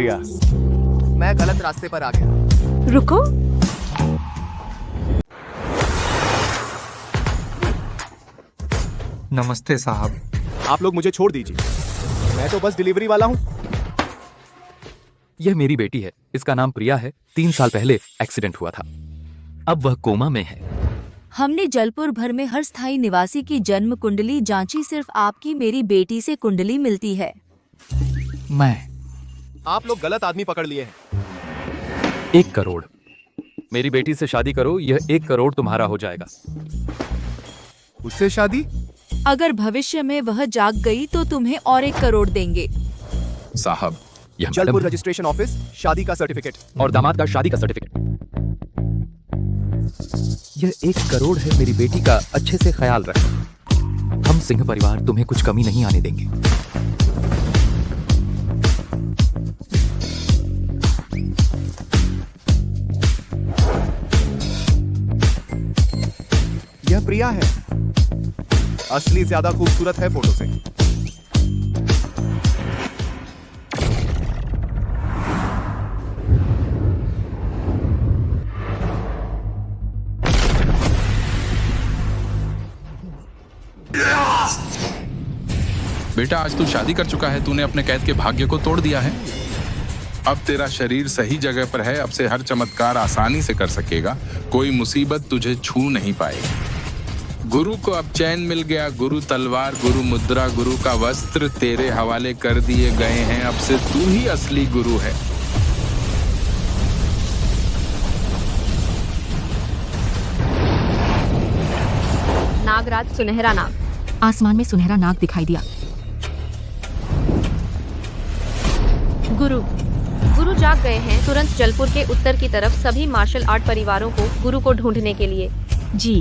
प्रिया। मैं गलत रास्ते पर आ गया। रुको, नमस्ते साहब। आप लोग मुझे छोड़ दीजिए, मैं तो बस डिलीवरी वाला हूँ। यह मेरी बेटी है, इसका नाम प्रिया है। 3 साल पहले एक्सीडेंट हुआ था, अब वह कोमा में है। हमने जलपुर भर में हर स्थायी निवासी की जन्म कुंडली जांची, सिर्फ आपकी मेरी बेटी से कुंडली मिलती है। आप लोग गलत आदमी पकड़ लिए हैं। 1 करोड़। मेरी बेटी से शादी करो, यह 1 करोड़ तुम्हारा हो जाएगा। उससे शादी? अगर भविष्य में वह जाग गई तो तुम्हें और 1 करोड़ देंगे। साहब, यह जलपुर मैडम रजिस्ट्रेशन ऑफिस, शादी का सर्टिफिकेट। और दामाद का शादी का सर्टिफिकेट। यह 1 करोड़ है, मेरी बेटी का अच्छे से ख्याल रख। हम सिंह परिवार तुम्हें कुछ कमी नहीं आने देंगे। यह प्रिया है, असली ज्यादा खूबसूरत है फोटो से। बेटा, आज तू शादी कर चुका है। तूने अपने कैद के भाग्य को तोड़ दिया है। अब तेरा शरीर सही जगह पर है। अब से हर चमत्कार आसानी से कर सकेगा। कोई मुसीबत तुझे छू नहीं पाएगी। गुरु को अब चैन मिल गया। गुरु तलवार, गुरु मुद्रा, गुरु का वस्त्र तेरे हवाले कर दिए गए हैं। अब से तू ही असली गुरु है। नागराज, सुनहरा नाग। आसमान में सुनहरा नाग दिखाई दिया। गुरु जाग गए हैं। तुरंत जलपुर के उत्तर की तरफ सभी मार्शल आर्ट परिवारों को गुरु को ढूंढने के लिए। जी।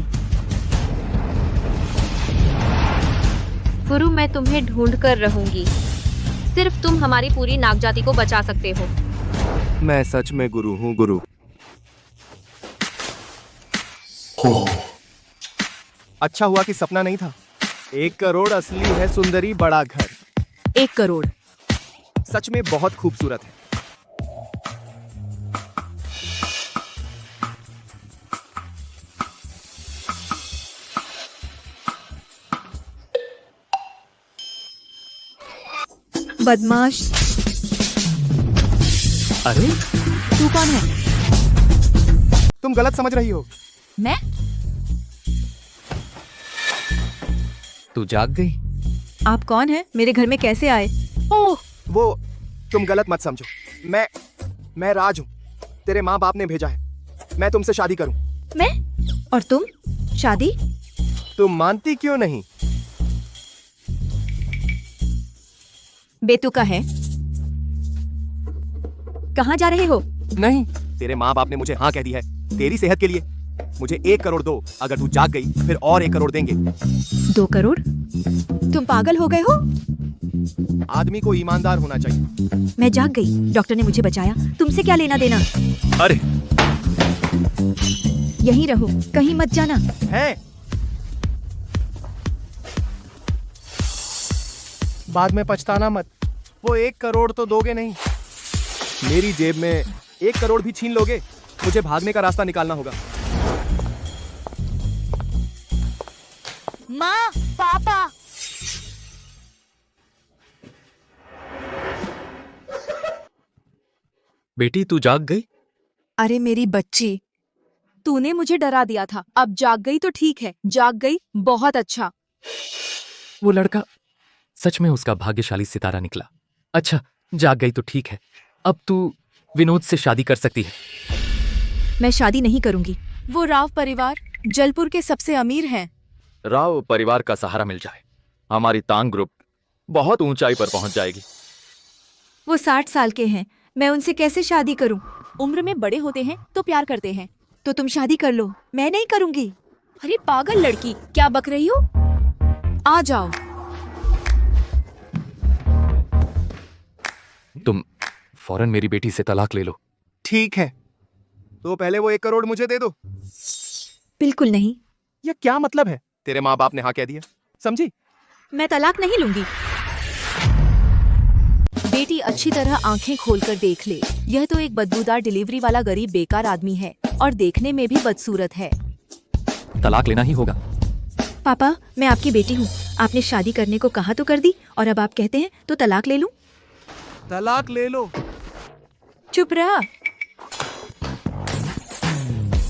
गुरु, मैं तुम्हें ढूंढ कर रहूंगी। सिर्फ तुम हमारी पूरी नाग जाति को बचा सकते हो। मैं सच में गुरु हूँ, गुरु। अच्छा हुआ कि सपना नहीं था। 1 करोड़ असली है, सुंदरी बड़ा घर। 1 करोड़ सच में बहुत खूबसूरत है। बदमाश। अरे, तू कौन है? तुम गलत समझ रही हो। मैं? तू जाग गई। आप कौन है? मेरे घर में कैसे आए? ओह, वो तुम गलत मत समझो। मैं राज हूँ। तेरे माँ बाप ने भेजा है मैं तुमसे शादी करूं। मैं? और तुम? शादी? तुम मानती क्यों नहीं? बेतुका है। कहाँ जा रहे हो? नहीं, तेरे माँ बाप ने मुझे हाँ कह दी है। तेरी सेहत के लिए मुझे 1 करोड़ दो। अगर तू जाग गई फिर और 1 करोड़ देंगे। 2 करोड़? तुम पागल हो गए हो? आदमी को ईमानदार होना चाहिए। मैं जाग गई, डॉक्टर ने मुझे बचाया। तुमसे क्या लेना देना? अरे, यहीं रहो, कहीं मत जाना। है बाद में पछताना मत। वो 1 करोड़ तो दोगे नहीं। मेरी जेब में 1 करोड़ भी छीन लोगे। मुझे भागने का रास्ता निकालना होगा। माँ, पापा। बेटी तू जाग गई? अरे मेरी बच्ची, तूने मुझे डरा दिया था। अब जाग गई तो ठीक है। जाग गई, बहुत अच्छा। वो लड़का सच में उसका भाग्यशाली सितारा निकला। अच्छा, जाग गई तो ठीक है। अब तू विनोद से शादी कर सकती है। मैं शादी नहीं करूंगी। वो राव परिवार जलपुर के सबसे अमीर हैं। राव परिवार का सहारा मिल जाए, हमारी तांग ग्रुप बहुत ऊंचाई पर पहुंच जाएगी। वो 60 साल के हैं। मैं उनसे कैसे शादी करूं? उम्र में बड़े होते हैं तो प्यार करते हैं। तो तुम शादी कर लो, मैं नहीं करूंगी। अरे पागल लड़की, क्या बक रही हो? आ जाओ। तुम फौरन मेरी बेटी से तलाक ले लो। ठीक है, तो पहले वो 1 करोड़ मुझे दे दो। बिल्कुल नहीं। यह क्या मतलब है? तेरे माँ बाप ने हाँ कह दिया, समझी? मैं तलाक नहीं लूंगी। बेटी अच्छी तरह आंखें खोलकर देख ले, यह तो एक बदबूदार डिलीवरी वाला गरीब बेकार आदमी है और देखने में भी बदसूरत है। तलाक लेना ही होगा। पापा, मैं आपकी बेटी हूँ। आपने शादी करने को कहा तो कर दी और अब आप कहते हैं तो तलाक ले लूं? तलाक ले लो। चुप रहा।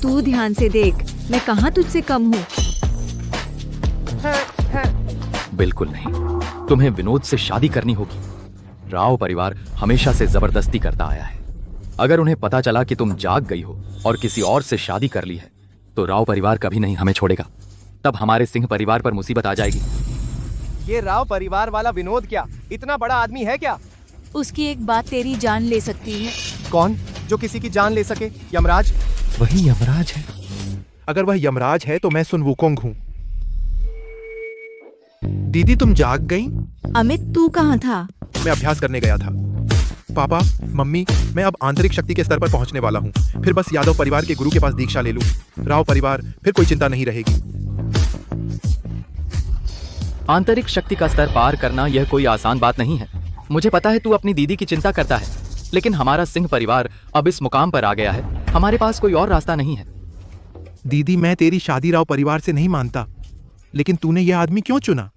तू ध्यान से देख, मैं कहाँ तुझसे कम हूँ। बिल्कुल नहीं, तुम्हें विनोद से शादी करनी होगी। राव परिवार हमेशा से जबरदस्ती करता आया है। अगर उन्हें पता चला कि तुम जाग गई हो और किसी और से शादी कर ली है तो राव परिवार कभी नहीं हमें छोड़ेगा। तब हमारे सिंह परिवार पर मुसीबत आ जाएगी। ये राव परिवार वाला विनोद क्या इतना बड़ा आदमी है क्या? उसकी एक बात तेरी जान ले सकती है। कौन जो किसी की जान ले सके? यमराज? वही यमराज है। अगर वह यमराज है तो मैं सुन वुकोंग हूँ। दीदी तुम जाग गई? अमित, तू कहाँ था? मैं अभ्यास करने गया था। पापा, मम्मी, मैं अब आंतरिक शक्ति के स्तर पर पहुंचने वाला हूँ। फिर बस यादव परिवार के गुरु के पास दीक्षा ले लूं। राव परिवार, फिर कोई चिंता नहीं रहेगी। आंतरिक शक्ति का स्तर पार करना यह कोई आसान बात नहीं है। मुझे पता है तू अपनी दीदी की चिंता करता है, लेकिन हमारा सिंह परिवार अब इस मुकाम पर आ गया है। हमारे पास कोई और रास्ता नहीं है। दीदी, मैं तेरी शादी राव परिवार से नहीं मानता, लेकिन तूने यह आदमी क्यों चुना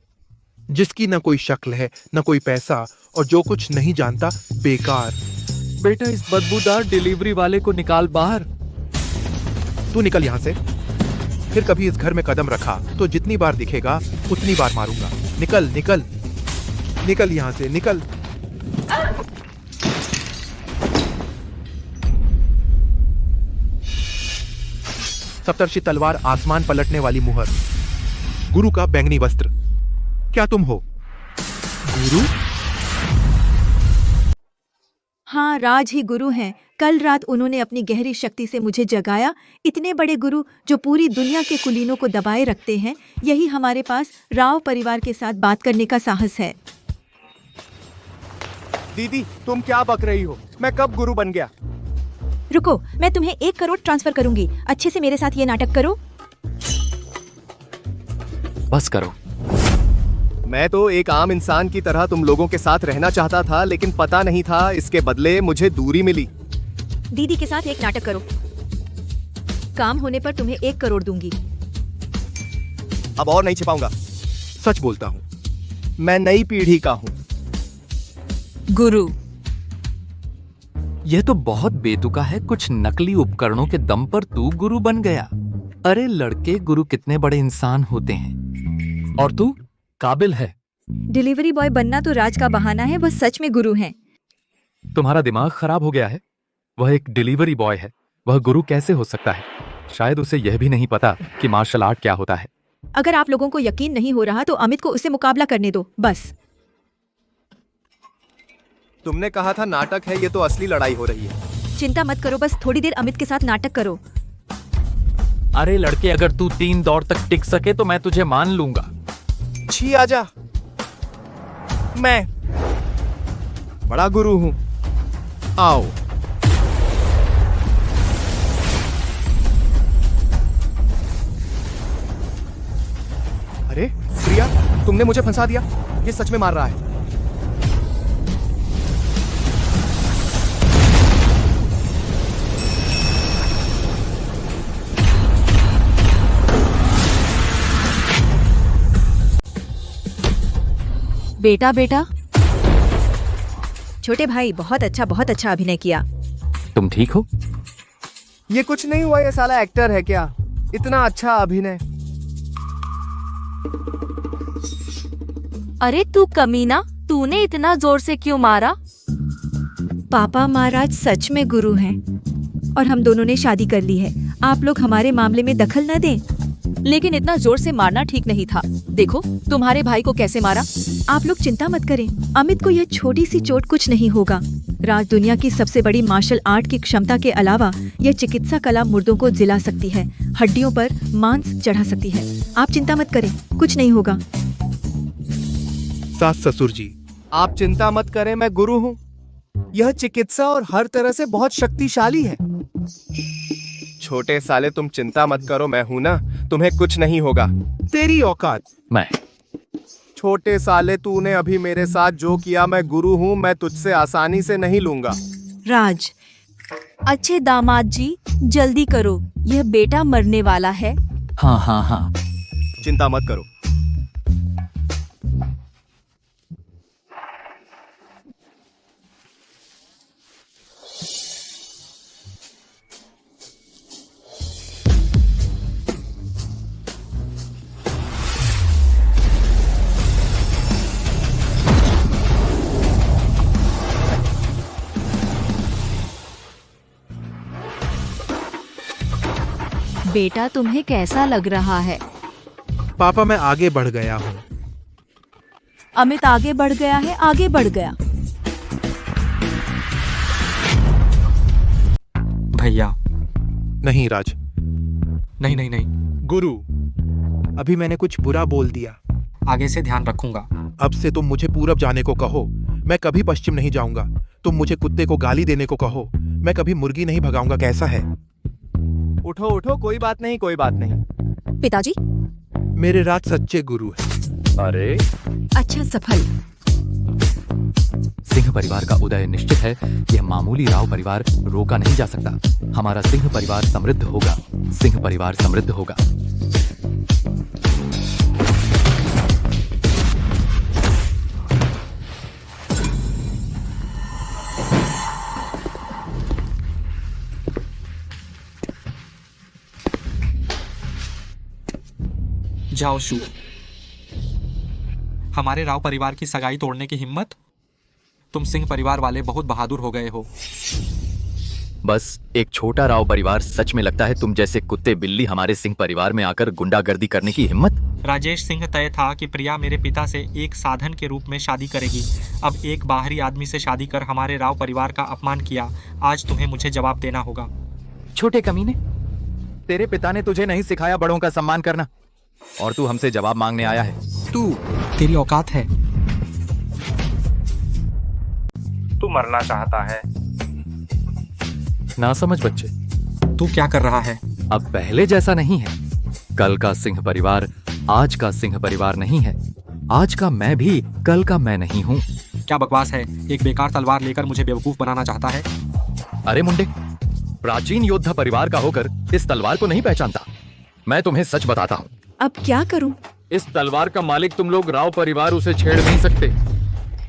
जिसकी न कोई शक्ल है, न कोई पैसा और जो कुछ नहीं जानता? बेकार। बेटा, इस बदबूदार डिलीवरी वाले को निकाल बाहर। तू निकल यहाँ से। फिर कभी इस घर में कदम रखा तो जितनी बार दिखेगा उतनी बार मारूंगा। निकल निकल निकल यहाँ से, निकल। सप्तर्षि तलवार, आसमान पलटने वाली मुहर, गुरु का बैंगनी वस्त्र। क्या तुम हो गुरु? हाँ, राज ही गुरु हैं। कल रात उन्होंने अपनी गहरी शक्ति से मुझे जगाया। इतने बड़े गुरु जो पूरी दुनिया के कुलीनों को दबाए रखते हैं, यही हमारे पास राव परिवार के साथ बात करने का साहस है। दीदी, तुम क्या बक रही हो? मैं कब गुरु बन गया? रुको, मैं तुम्हें 1 करोड़ ट्रांसफर करूंगी। अच्छे से मेरे साथ ये नाटक करो। बस करो। मैं तो एक आम इंसान की तरह तुम लोगों के साथ रहना चाहता था, लेकिन पता नहीं था इसके बदले मुझे दूरी मिली। दीदी के साथ एक नाटक करो। काम होने पर तुम्हें 1 करोड़ दूंगी। अब और नहीं छिपाऊंगा। सच बोलता हूँ। मैं नई पीढ़ी का हूँ। गुरु, यह तो बहुत बेतुका है। कुछ नकली उपकरणों के दम पर तू गुरु बन गया। अरे लड़के, गुरु कितने बड़े इंसान होते हैं। और तू काबिल है। डिलीवरी बॉय बनना तो राज का बहाना है, वह सच में गुरु हैं। तुम्हारा दिमाग खराब हो गया है। वह एक डिलीवरी बॉय है, वह गुरु कैसे हो सकता है? शायद उसे यह भी नहीं पता कि मार्शल आर्ट क्या होता है। अगर आप लोगों को यकीन नहीं हो रहा तो अमित को उससे मुकाबला करने दो, बस। तुमने कहा था नाटक है, ये तो असली लड़ाई हो रही है। चिंता मत करो, बस थोड़ी देर अमित के साथ नाटक करो। अरे लड़के, अगर तू 3 दौर तक टिक सके तो मैं तुझे मान लूंगा। छी, आजा। मैं बड़ा गुरु हूं। आओ। अरे प्रिया, तुमने मुझे फंसा दिया। ये सच में मार रहा है। बेटा बेटा। छोटे भाई, बहुत अच्छा अभिनय किया। तुम ठीक हो? ये कुछ नहीं हुआ, ये साला एक्टर है क्या? इतना अच्छा अभिनय। अरे तू कमीना, तूने इतना जोर से क्यों मारा? पापा, महाराज सच में गुरु हैं और हम दोनों ने शादी कर ली है। आप लोग हमारे मामले में दखल न दें। लेकिन इतना जोर से मारना ठीक नहीं था। देखो तुम्हारे भाई को कैसे मारा। आप लोग चिंता मत करें, अमित को यह छोटी सी चोट कुछ नहीं होगा। राज दुनिया की सबसे बड़ी मार्शल आर्ट की क्षमता के अलावा यह चिकित्सा कला मुर्दों को जिला सकती है, हड्डियों पर मांस चढ़ा सकती है। आप चिंता मत करें, कुछ नहीं होगा। सास ससुर जी, आप चिंता मत करें, मैं गुरु हूँ। यह चिकित्सा और हर तरह से बहुत शक्तिशाली है। छोटे साले, तुम चिंता मत करो, मैं हूं ना, तुम्हें कुछ नहीं होगा। तेरी औकात। मैं छोटे साले, तूने अभी मेरे साथ जो किया, मैं गुरु हूँ, मैं तुझसे आसानी से नहीं लूंगा। राज, अच्छे दामाद जी, जल्दी करो, यह बेटा मरने वाला है। हाँ हाँ हाँ। चिंता मत करो। बेटा तुम्हें कैसा लग रहा है? पापा मैं आगे बढ़ गया हूँ। अमित आगे बढ़ गया है, आगे बढ़ गया। भैया नहीं राज, नहीं नहीं नहीं, गुरु, अभी मैंने कुछ बुरा बोल दिया। आगे से ध्यान रखूंगा। अब से तुम मुझे पूरब जाने को कहो, मैं कभी पश्चिम नहीं जाऊंगा। तुम मुझे कुत्ते को गाली देने को कहो, मैं कभी मुर्गी नहीं भगाऊंगा। कैसा है? उठो उठो, कोई बात नहीं, कोई बात नहीं। पिताजी, मेरे राज सच्चे गुरु है। अरे अच्छा सफल। सिंह परिवार का उदय निश्चित है। यह मामूली राव परिवार रोका नहीं जा सकता। हमारा सिंह परिवार समृद्ध होगा, सिंह परिवार समृद्ध होगा। जाओ शू, हमारे राव परिवार की सगाई तोड़ने की हिम्मत? तुम सिंह परिवार वाले बहुत बहादुर हो गए हो। बस एक छोटा राव परिवार, सच में लगता है तुम जैसे कुत्ते बिल्ली हमारे सिंह परिवार में आकर गुंडागर्दी करने की हिम्मत? राजेश सिंह तय था कि प्रिया मेरे पिता से एक साधन के रूप में शादी करेगी। अब एक बाहरी आदमी से शादी कर हमारे राव परिवार का अपमान किया। आज तुम्हें मुझे जवाब देना होगा। छोटे कमीने, तेरे पिता ने तुझे नहीं सिखाया बड़ों का सम्मान करना, और तू हमसे जवाब मांगने आया है। तेरी औकात है? तू मरना चाहता है? ना समझ बच्चे, तू क्या कर रहा है? अब पहले जैसा नहीं है। कल का सिंह परिवार आज का सिंह परिवार नहीं है। आज का मैं भी कल का मैं नहीं हूँ। क्या बकवास है? एक बेकार तलवार लेकर मुझे बेवकूफ बनाना चाहता है। अरे मुंडे, प्राचीन योद्धा परिवार का होकर इस तलवार को नहीं पहचानता। मैं तुम्हें सच बताता हूँ। अब क्या करूं? इस तलवार का मालिक तुम लोग राव परिवार, उसे छेड़ नहीं सकते।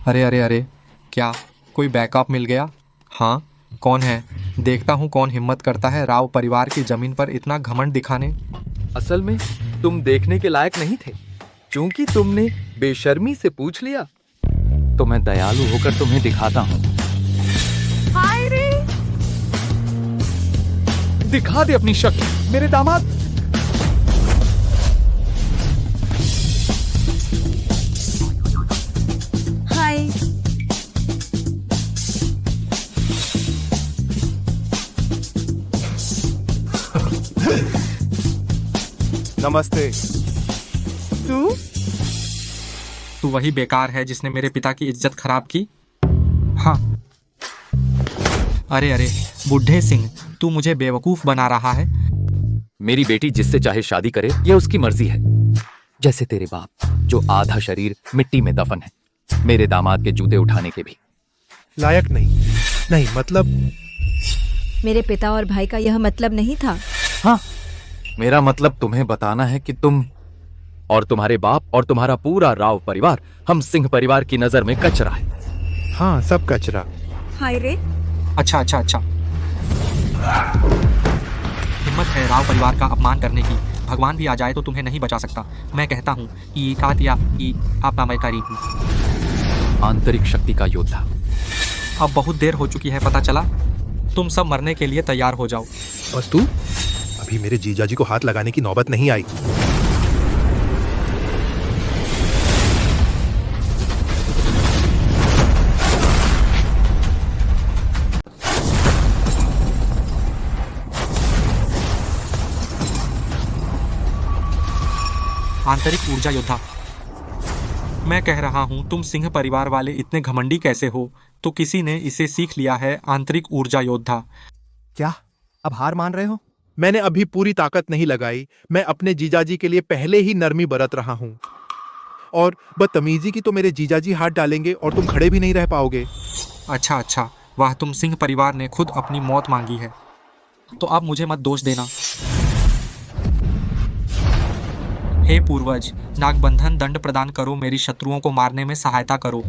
अरे अरे अरे, क्या कोई बैकअप मिल गया? हाँ, कौन है? देखता हूँ कौन हिम्मत करता है राव परिवार की जमीन पर इतना घमंड दिखाने। असल में तुम देखने के लायक नहीं थे, क्योंकि तुमने बेशर्मी से पूछ लिया। तो मैं दयालु होकर तुम्हें दिखाता हूँ। हाय रे! दिखा दे अपनी शक्ति मेरे दामाद। हाय। नमस्ते। तू वही बेकार है जिसने मेरे पिता की इज्जत खराब की? हाँ। अरे अरे बुढ़े सिंह, तू मुझे बेवकूफ बना रहा है। मेरी बेटी जिससे चाहे शादी करे, यह उसकी मर्जी है। जैसे तेरे बाप, जो आधा शरीर मिट्टी में दफन है, मेरे दामाद के जूते उठाने के भी लायक नहीं। नहीं मतलब मेरे पिता और भाई का यह मतलब नहीं था। हाँ, मेरा मतलब तुम्हें बताना है कि तुम और तुम्हारे बाप और तुम्हारा पूरा राव परिवार, हम सिंह परिवार की नजर में कचरा है। हाँ, सब कचरा। हाय रे! अच्छा अच्छा अच्छा, हिम्मत है राव परिवार का अपमान करने की। भगवान भी आ जाए तो तुम्हें नहीं बचा सकता। मैं कहता हूँ ई कातिया ई आपका मैं करीब। आंतरिक शक्ति का योद्धा। अब बहुत देर हो चुकी है, पता चला। तुम सब मरने के लिए तैयार हो जाओ। बस तू, अभी मेरे जीजाजी को हाथ लगाने की नौबत नहीं आई। आंतरिक ऊर्जा योद्धा, मैं कह रहा हूँ तुम सिंह परिवार वाले इतने घमंडी कैसे हो? तो किसी ने इसे सीख लिया है, आंतरिक ऊर्जा योद्धा। क्या अब हार मान रहे हो? मैंने अभी पूरी ताकत नहीं लगाई। मैं अपने जीजाजी के लिए पहले ही नरमी बरत रहा हूँ, और बदतमीजी की तो मेरे जीजाजी हाथ डालेंगे और तुम खड़े भी नहीं रह पाओगे। अच्छा अच्छा, वह तुम सिंह परिवार ने खुद अपनी मौत मांगी है, तो अब मुझे मत दोष देना। हे पूर्वज, नागबंधन दंड प्रदान करो, मेरी शत्रुओं को मारने में सहायता करो।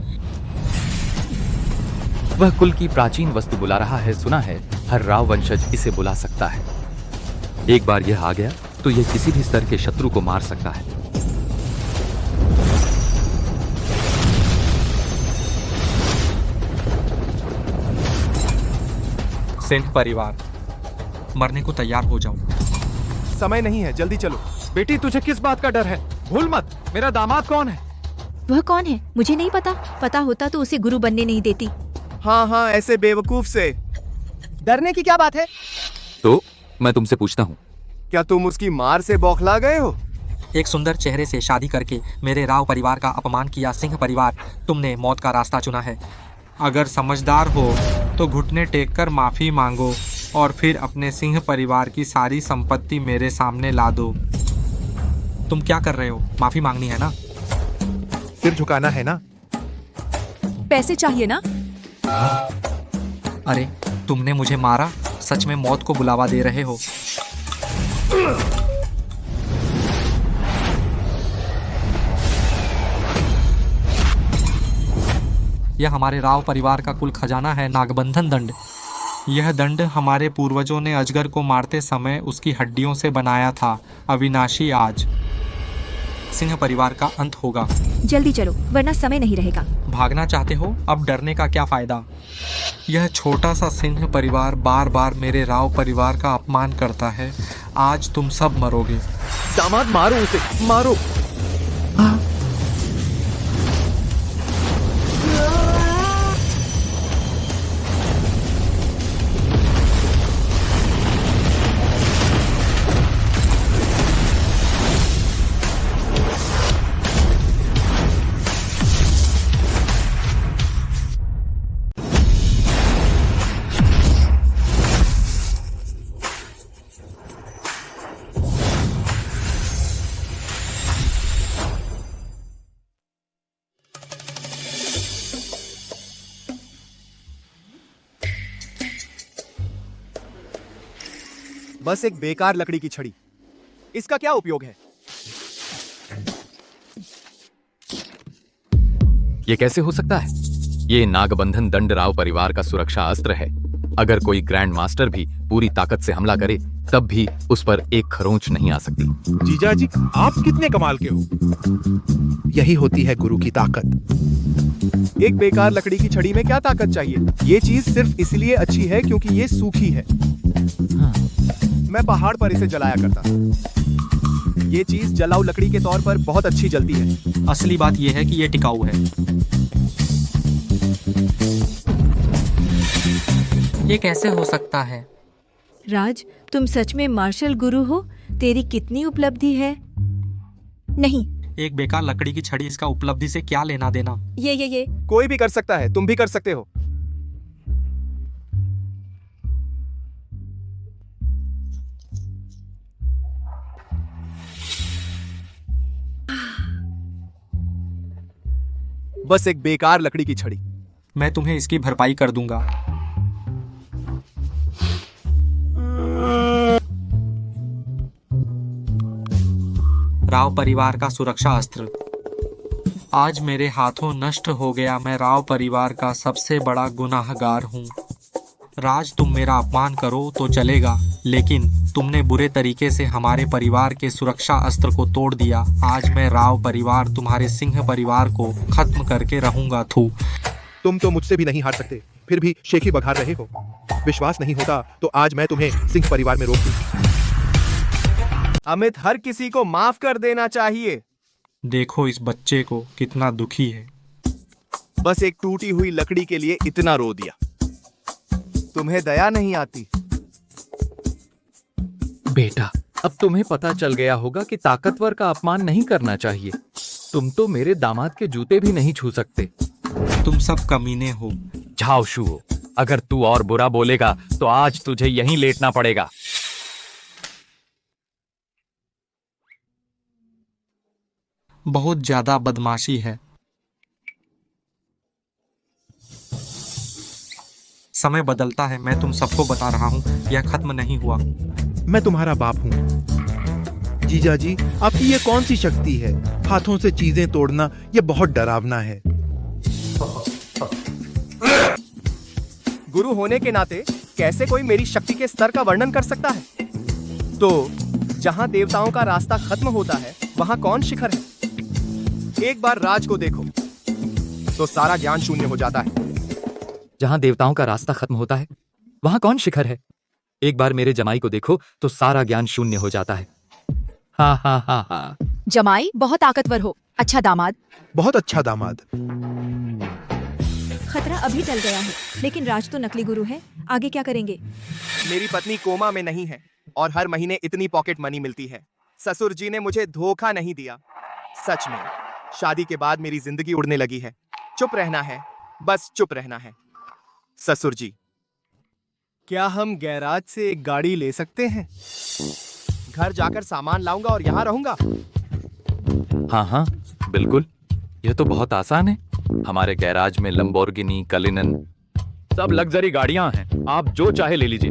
वह कुल की प्राचीन वस्तु बुला रहा है, सुना है हर राव वंशज इसे बुला सकता है। एक बार यह आ गया तो यह किसी भी स्तर के शत्रु को मार सकता है। सिंह परिवार, मरने को तैयार हो जाओ। समय नहीं है, जल्दी चलो। बेटी तुझे किस बात का डर है? भूल मत, मेरा दामाद कौन है? वह कौन है मुझे नहीं पता। पता होता तो उसे गुरु बनने नहीं देती। हाँ हाँ, ऐसे बेवकूफ से डरने की क्या बात है? तो मैं तुमसे पूछता हूँ, क्या तुम उसकी मार से बौखला गए हो? एक सुंदर चेहरे से शादी करके मेरे राव परिवार का अपमान किया सिंह परिवार, तुमने मौत का रास्ता चुना है। अगर समझदार हो तो घुटने टेक कर माफी मांगो और फिर अपने सिंह परिवार की सारी संपत्ति मेरे सामने ला दो। तुम क्या कर रहे हो? माफी मांगनी है ना? सिर झुकाना है ना? पैसे चाहिए ना? अरे तुमने मुझे मारा, सच में मौत को बुलावा दे रहे हो। यह हमारे राव परिवार का कुल खजाना है, नागबंधन दंड। यह दंड हमारे पूर्वजों ने अजगर को मारते समय उसकी हड्डियों से बनाया था। अविनाशी आज सिंह परिवार का अंत होगा। जल्दी चलो वरना समय नहीं रहेगा। भागना चाहते हो? अब डरने का क्या फायदा? यह छोटा सा सिंह परिवार बार बार मेरे राव परिवार का अपमान करता है। आज तुम सब मरोगे। दामाद मारो उसे, मारो। बस एक बेकार लकड़ी की छड़ी, इसका क्या उपयोग है? ये कैसे हो सकता है? ये नागबंधन दंड राव परिवार का सुरक्षा अस्त्र है। अगर कोई ग्रैंड मास्टर भी पूरी ताकत से हमला करे तब भी उस पर एक खरोंच नहीं आ सकती। जीजाजी आप कितने कमाल के हो। यही होती है गुरु की ताकत। एक बेकार लकड़ी की छड़ी में क्या ताकत चाहिए? ये चीज सिर्फ इसलिए अच्छी है क्योंकि ये सूखी है। मैं पहाड़ पर इसे जलाया करता था। ये चीज जलाऊ लकड़ी के तौर पर बहुत अच्छी जलती है। असली बात यह है कि यह टिकाऊ है। ये कैसे हो सकता है? राज, तुम सच में मार्शल गुरु हो? तेरी कितनी उपलब्धि है? नहीं, एक बेकार लकड़ी की छड़ी, इसका उपलब्धि से क्या लेना देना? ये कोई भी कर सकता है, तुम भी कर सकते हो। बस एक बेकार लकड़ी की छड़ी। मैं तुम्हें इसकी भरपाई कर दूंगा। राव परिवार का सुरक्षा अस्त्र आज मेरे हाथों नष्ट हो गया। मैं राव परिवार का सबसे बड़ा गुनाहगार हूँ। राज, तुम मेरा अपमान करो तो चलेगा, लेकिन तुमने बुरे तरीके से हमारे परिवार के सुरक्षा अस्त्र को तोड़ दिया। आज मैं राव परिवार तुम्हारे सिंह परिवार को खत्म करके रहूंगा। थू। तुम तो मुझसे भी नहीं हार सकते, फिर भी शेखी बघार रहे हो। विश्वास नहीं होता तो आज मैं तुम्हें सिंह परिवार में रोक दूं। अमित, हर किसी को माफ कर देना चाहिए। देखो इस बच्चे को कितना दुखी है। बस एक टूटी हुई लकड़ी के लिए इतना रो दिया। तुम्हें दया नहीं आती? बेटा, अब तुम्हें पता चल गया होगा कि ताकतवर का अपमान नहीं करना चाहिए। तुम तो मेरे दामाद के जूते भी नहीं छू सकते। तुम सब कमीने हो। झाओ शू, अगर तू और बुरा बोलेगा तो आज तुझे यहीं लेटना पड़ेगा। बहुत ज्यादा बदमाशी है। समय बदलता है, मैं तुम सबको बता रहा हूँ, यह खत्म नहीं हुआ। मैं तुम्हारा बाप हूँ। जीजा जी, आपकी ये कौन सी शक्ति है? हाथों से चीजें तोड़ना, ये बहुत डरावना है। गुरु होने के नाते कैसे कोई मेरी शक्ति के स्तर का वर्णन कर सकता है? तो जहां देवताओं का रास्ता खत्म होता है वहां कौन शिखर है? एक बार राज को देखो तो सारा ज्ञान शून्य हो जाता है। जहां देवताओं का रास्ता खत्म होता है वहां कौन शिखर है? एक बार मेरे जमाई को देखो तो सारा ज्ञान शून्य हो जाता है। हा हा हा हा। जमाई बहुत ताकतवर हो, अच्छा दामाद। बहुत अच्छा दामाद। खतरा अभी टल गया है, लेकिन राज तो नकली गुरु है, आगे क्या करेंगे? मेरी पत्नी कोमा में नहीं है और हर महीने इतनी पॉकेट मनी मिलती है। ससुर जी ने मुझे धोखा नहीं दिया। सच में शादी के बाद मेरी जिंदगी उड़ने लगी है। चुप रहना है, बस चुप रहना है। ससुर जी, क्या हम गैराज से एक गाड़ी ले सकते हैं? घर जाकर सामान लाऊंगा और यहाँ रहूंगा। हाँ हाँ बिल्कुल, यह तो बहुत आसान है। हमारे गैराज में लंबोर्गिनी, कलिनन, सब लग्जरी गाड़ियां हैं, आप जो चाहे ले लीजिए।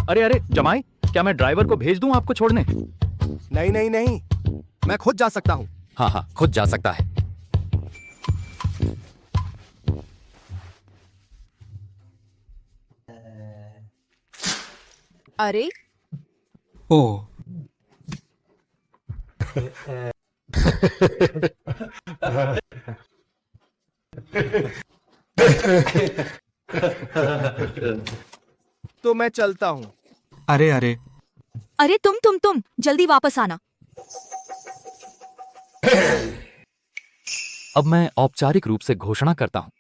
अरे अरे जमाई, क्या मैं ड्राइवर को भेज दूं आपको छोड़ने? नहीं नहीं नहीं, मैं खुद जा सकता हूँ। हाँ हाँ, खुद जा सकता है। अरे ओह, तो मैं चलता हूँ। अरे अरे, अरे तुम जल्दी वापस आना। अब मैं औपचारिक रूप से घोषणा करता हूँ।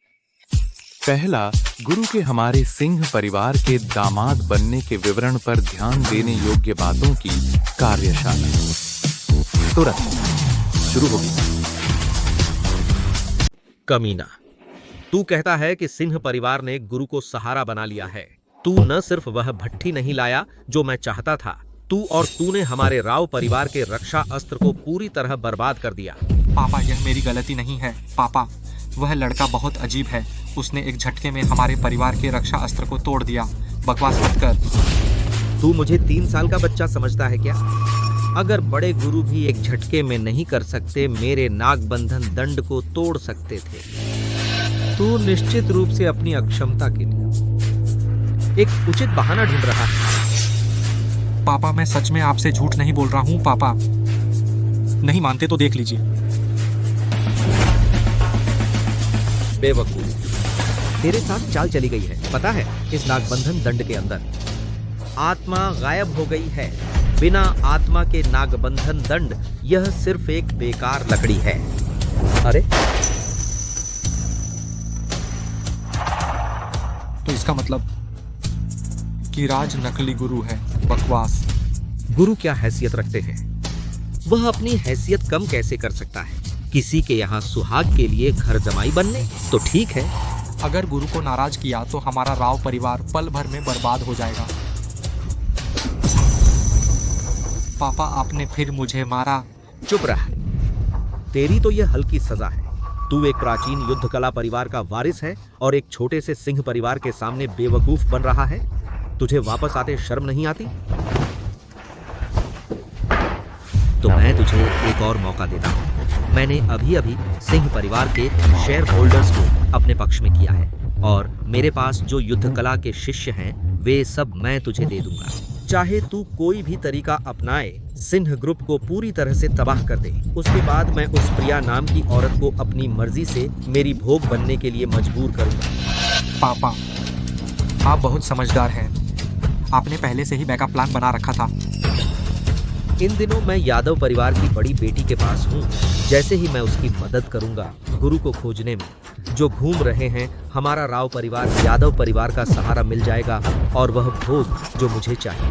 पहला, गुरु के हमारे सिंह परिवार के दामाद बनने के विवरण पर ध्यान देने योग्य बातों की कार्यशाला तुरंत शुरू होगी। कमीना, तू कहता है कि सिंह परिवार ने गुरु को सहारा बना लिया है। तू न सिर्फ वह भट्ठी नहीं लाया जो मैं चाहता था, तूने हमारे राव परिवार के रक्षा अस्त्र को पूरी तरह बर्बाद कर दिया। पापा, यह मेरी गलती नहीं है। पापा, वह लड़का बहुत अजीब है। उसने एक झटके में हमारे परिवार के रक्षा अस्त्र को तोड़ दिया। बकवास मत कर। तू मुझे 3 साल का बच्चा समझता है क्या? अगर बड़े गुरु भी एक झटके में नहीं कर सकते, मेरे नागबंधन दंड को तोड़ सकते थे। तू निश्चित रूप से अपनी अक्षमता के लिए एक उचित बहाना ढूंढ रहा है। पापा, मैं सच में आपसे झूठ नहीं बोल रहा हूँ। पापा, नहीं मानते तो देख लीजिए। बेवकूफ, तेरे साथ चाल चली गई है, पता है? इस नागबंधन दंड के अंदर आत्मा गायब हो गई है। बिना आत्मा के नागबंधन दंड यह सिर्फ एक बेकार लकड़ी है। अरे, तो इसका मतलब कि राज नकली गुरु है। बकवास। गुरु क्या हैसियत रखते हैं? वह अपनी हैसियत कम कैसे कर सकता है? किसी के यहाँ सुहाग के लिए घर जमाई बनने? तो ठीक है। अगर गुरु को नाराज किया तो हमारा राव परिवार पल भर में बर्बाद हो जाएगा। पापा, आपने फिर मुझे मारा। चुप रह। तेरी तो यह हल्की सजा है। तू एक प्राचीन युद्ध कला परिवार का वारिस है और एक छोटे से सिंह परिवार के सामने बेवकूफ बन रहा है। तुझे वापस आते शर्म नहीं आती? तो मैं तुझे एक और मौका देता हूँ। मैंने अभी अभी सिंह परिवार के शेयर होल्डर्स को अपने पक्ष में किया है और मेरे पास जो युद्ध कला के शिष्य हैं वे सब मैं तुझे दे दूंगा। चाहे तू कोई भी तरीका अपनाए, सिंह ग्रुप को पूरी तरह से तबाह कर दे। उसके बाद मैं उस प्रिया नाम की औरत को अपनी मर्जी से मेरी भोग बनने के लिए मजबूर करूंगा। पापा, आप बहुत समझदार हैं। आपने पहले से ही बैकअप प्लान बना रखा था। इन दिनों मैं यादव परिवार की बड़ी बेटी के पास हूँ। जैसे ही मैं उसकी मदद करूंगा गुरु को खोजने में, जो घूम रहे हैं, हमारा राव परिवार यादव परिवार का सहारा मिल जाएगा और वह भोग जो मुझे चाहिए।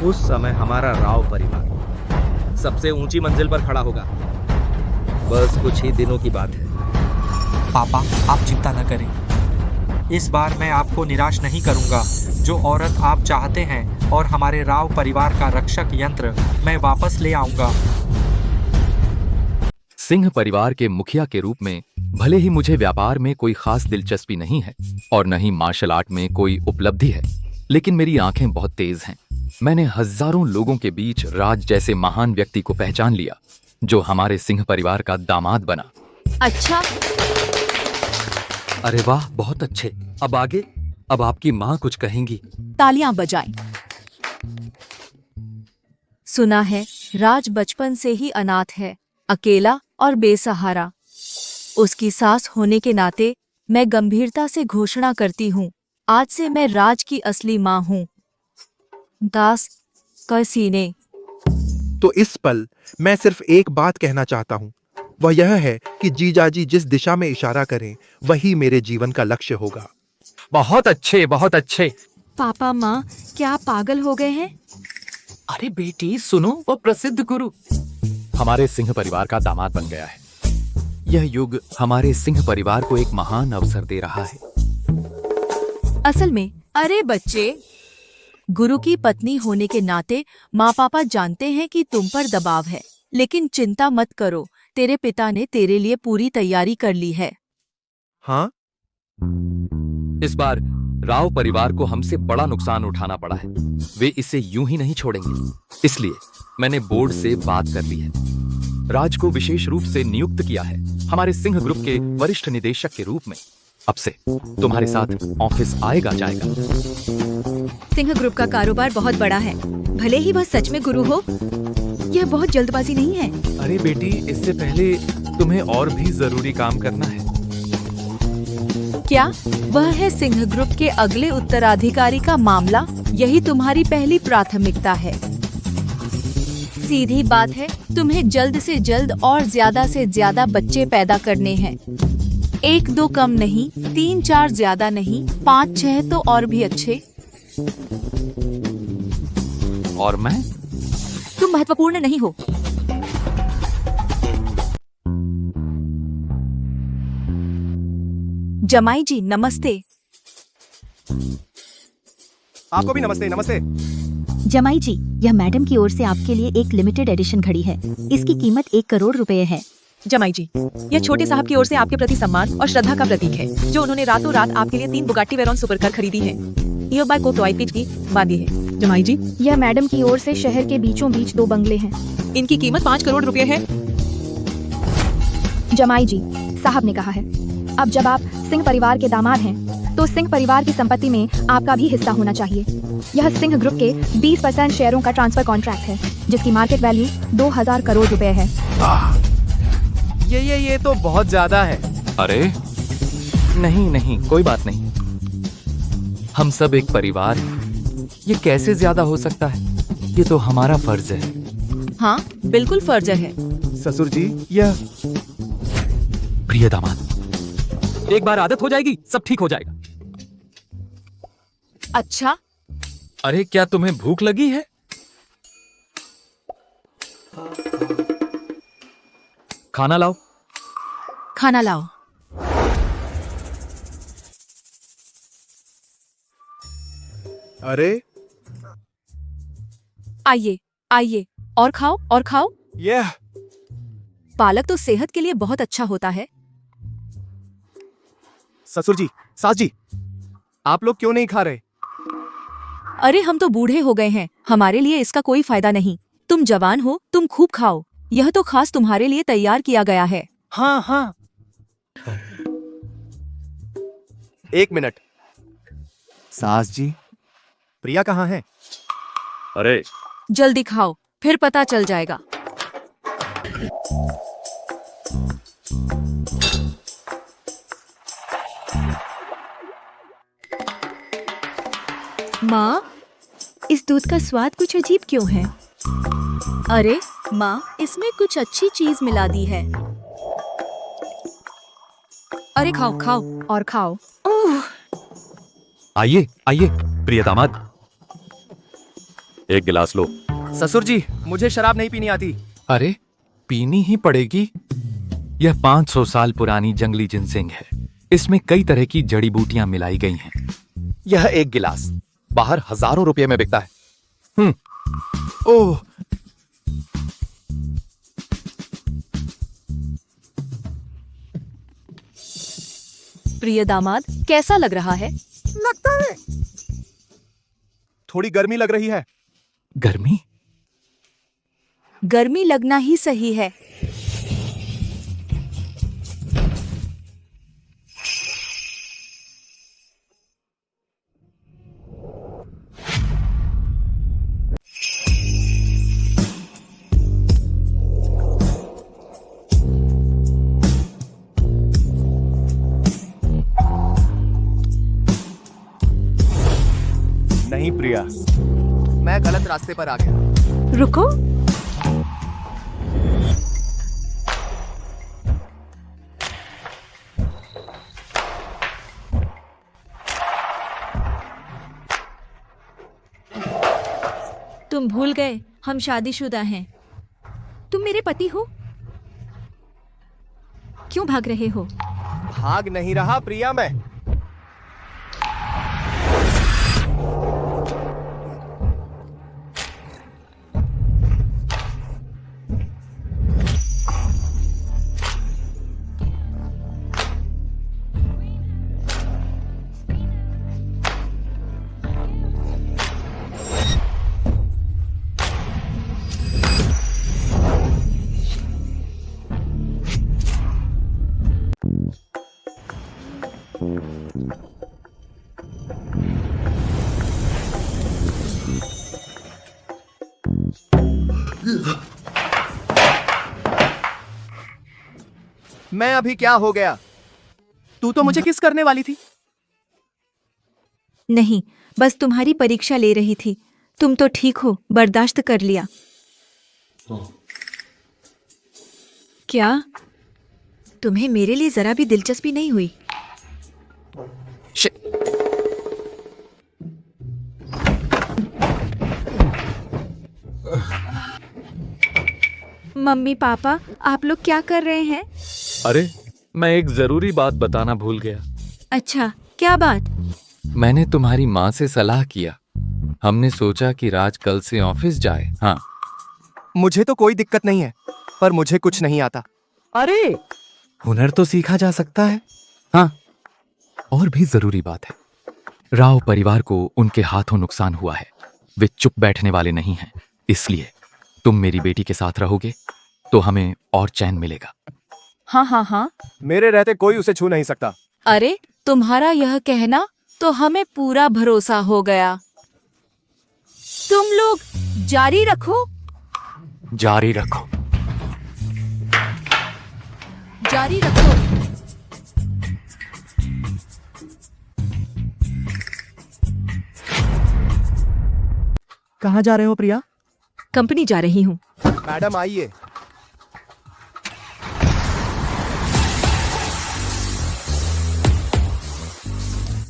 उस समय हमारा राव परिवार सबसे ऊंची मंजिल पर खड़ा होगा। बस कुछ ही दिनों की बात है। पापा, आप चिंता न करें। इस बार मैं आपको निराश नहीं करूंगा। जो औरत आप चाहते हैं और हमारे राव परिवार का रक्षक यंत्र मैं वापस ले आऊंगा। सिंह परिवार के मुखिया के रूप में भले ही मुझे व्यापार में कोई खास दिलचस्पी नहीं है और न ही मार्शल आर्ट में कोई उपलब्धि है, लेकिन मेरी आंखें बहुत तेज हैं। मैंने हजारों लोगों के बीच राज जैसे महान व्यक्ति को पहचान लिया, जो हमारे सिंह परिवार का दामाद बना। अच्छा, अरे वाह, बहुत अच्छे। अब आगे? अब आपकी माँ कुछ कहेंगी। तालियां बजाएं। सुना है राज बचपन से ही अनाथ है, अकेला और बेसहारा। उसकी सास होने के नाते मैं गंभीरता से घोषणा करती हूँ, आज से मैं राज की असली माँ हूँ। दास का सीने। तो इस पल मैं सिर्फ एक बात कहना चाहता हूँ, वह यह है कि जीजाजी जिस दिशा में इशारा करें वही मेरे जीवन का लक्ष्य होगा। बहुत अच्छे, बहुत अच्छे। पापा माँ, क्या आप पागल हो गए हैं? अरे बेटी सुनो, वो प्रसिद्ध गुरु हमारे सिंह परिवार का दामाद बन गया है। यह युग हमारे सिंह परिवार को एक महान अवसर दे रहा है। असल में, अरे बच्चे, गुरु की पत्नी होने के नाते माँ पापा जानते हैं कि तुम पर दबाव है, लेकिन चिंता मत करो, तेरे पिता ने तेरे लिए पूरी तैयारी कर ली है। हाँ? इस बार राव परिवार को हमसे बड़ा नुकसान उठाना पड़ा है। वे इसे यूं ही नहीं छोड़ेंगे, इसलिए मैंने बोर्ड से बात कर ली है। राज को विशेष रूप से नियुक्त किया है हमारे सिंह ग्रुप के वरिष्ठ निदेशक के रूप में। अब से तुम्हारे साथ ऑफिस आएगा जाएगा। सिंह ग्रुप का कारोबार बहुत बड़ा है, भले ही वह सच में गुरु हो, यह बहुत जल्दबाजी नहीं है। अरे बेटी, इससे पहले तुम्हें और भी जरूरी काम करना है। क्या वह है सिंह ग्रुप के अगले उत्तराधिकारी का मामला? यही तुम्हारी पहली प्राथमिकता है। सीधी बात है, तुम्हें जल्द से जल्द और ज्यादा से ज्यादा बच्चे पैदा करने हैं। 1-2 कम नहीं, 3-4 ज्यादा नहीं, 5-6 तो और भी अच्छे। और मैं? तुम महत्वपूर्ण नहीं हो। जमाई जी नमस्ते। आपको भी नमस्ते। नमस्ते। जमाई जी, यह मैडम की ओर से आपके लिए एक लिमिटेड एडिशन घड़ी है। इसकी कीमत 1 करोड़ रुपए है। जमाई जी, यह छोटे साहब की ओर से आपके प्रति सम्मान और श्रद्धा का प्रतीक है, जो उन्होंने रातों रात आपके लिए 3 बुगाट्टी वेरॉन सुपरकार खरीदी है। यह बाय को टॉयपेज की बांधी है। जमाई जी, यह मैडम की ओर से शहर के बीचों बीच 2 बंगले हैं। इनकी कीमत 5 करोड़ रुपए है। जमाई जी, साहब ने कहा है, अब जब आप सिंह परिवार के दामाद हैं, तो सिंह परिवार की संपत्ति में आपका भी हिस्सा होना चाहिए। यह सिंह ग्रुप के 20% शेयरों का ट्रांसफर कॉन्ट्रैक्ट है, जिसकी मार्केट वैल्यू 2000 करोड़ रुपए है। ये तो बहुत ज्यादा है। अरे नहीं नहीं, कोई बात नहीं। हम सब एक परिवार हैं। ये कैसे ज्यादा हो सकता है? ये तो हमारा फर्ज है। हाँ, बिल्कुल फर्ज है। ससुर जी, यह प्रिय दामाद, एक बार आदत हो जाएगी, सब ठीक हो जाएगा। अच्छा, अरे क्या तुम्हें भूख लगी है? खाना लाओ। खाना लाओ। अरे आइए आइए, और खाओ और खाओ। यह पालक तो सेहत के लिए बहुत अच्छा होता है। ससुर जी, सास जी, आप लोग क्यों नहीं खा रहे? अरे हम तो बूढ़े हो गए हैं, हमारे लिए इसका कोई फायदा नहीं। तुम जवान हो, तुम खूब खाओ, यह तो खास तुम्हारे लिए तैयार किया गया है। हाँ हाँ। 1 मिनट। सास जी, प्रिया कहाँ है? अरे जल्दी खाओ, फिर पता चल जाएगा। माँ, इस दूध का स्वाद कुछ अजीब क्यों है? अरे माँ, इसमें कुछ अच्छी चीज मिला दी है। अरे खाओ खाओ और खाओ। आइए आइए प्रिय दामाद, एक गिलास लो। ससुर जी, मुझे शराब नहीं पीनी आती। अरे पीनी ही पड़ेगी। यह 500 साल पुरानी जंगली जिनसेंग है। इसमें कई तरह की जड़ी बूटियां मिलाई गई हैं। यह एक गिलास बाहर हजारों रुपए में बिकता है। ओह, प्रिय दामाद, कैसा लग रहा है? लगता है थोड़ी गर्मी लग रही है। गर्मी? गर्मी लगना ही सही है। नहीं प्रिया, मैं गलत रास्ते पर आ गया। रुको, तुम भूल गए हम शादीशुदा हैं। तुम मेरे पति हो, क्यों भाग रहे हो? भाग नहीं रहा प्रिया मैं। मैं अभी क्या हो गया? तू तो मुझे किस करने वाली थी। नहीं, बस तुम्हारी परीक्षा ले रही थी। तुम तो ठीक हो, बर्दाश्त कर लिया। क्या तुम्हें मेरे लिए जरा भी दिलचस्पी नहीं हुई? मम्मी पापा, आप लोग क्या कर रहे हैं? अरे, मैं एक जरूरी बात बताना भूल गया। अच्छा, क्या बात? मैंने तुम्हारी माँ से सलाह किया। हमने सोचा कि राज कल से ऑफिस जाए। हाँ, मुझे तो कोई दिक्कत नहीं है, पर मुझे कुछ नहीं आता। अरे, हुनर तो सीखा जा सकता है। हाँ, और भी जरूरी बात है, राव परिवार को उनके हाथों नुकसान हुआ है। वे चुप बैठने वाले नहीं हैं। इसलिए तुम मेरी बेटी के साथ रहोगे तो हमें और चैन मिलेगा। हाँ हाँ हाँ, मेरे रहते कोई उसे छू नहीं सकता। अरे, तुम्हारा यह कहना तो हमें पूरा भरोसा हो गया। तुम लोग जारी रखो। जारी रखो। जारी रखो। कहाँ जा रहे हो प्रिया? कंपनी जा रही हूँ। मैडम आइए।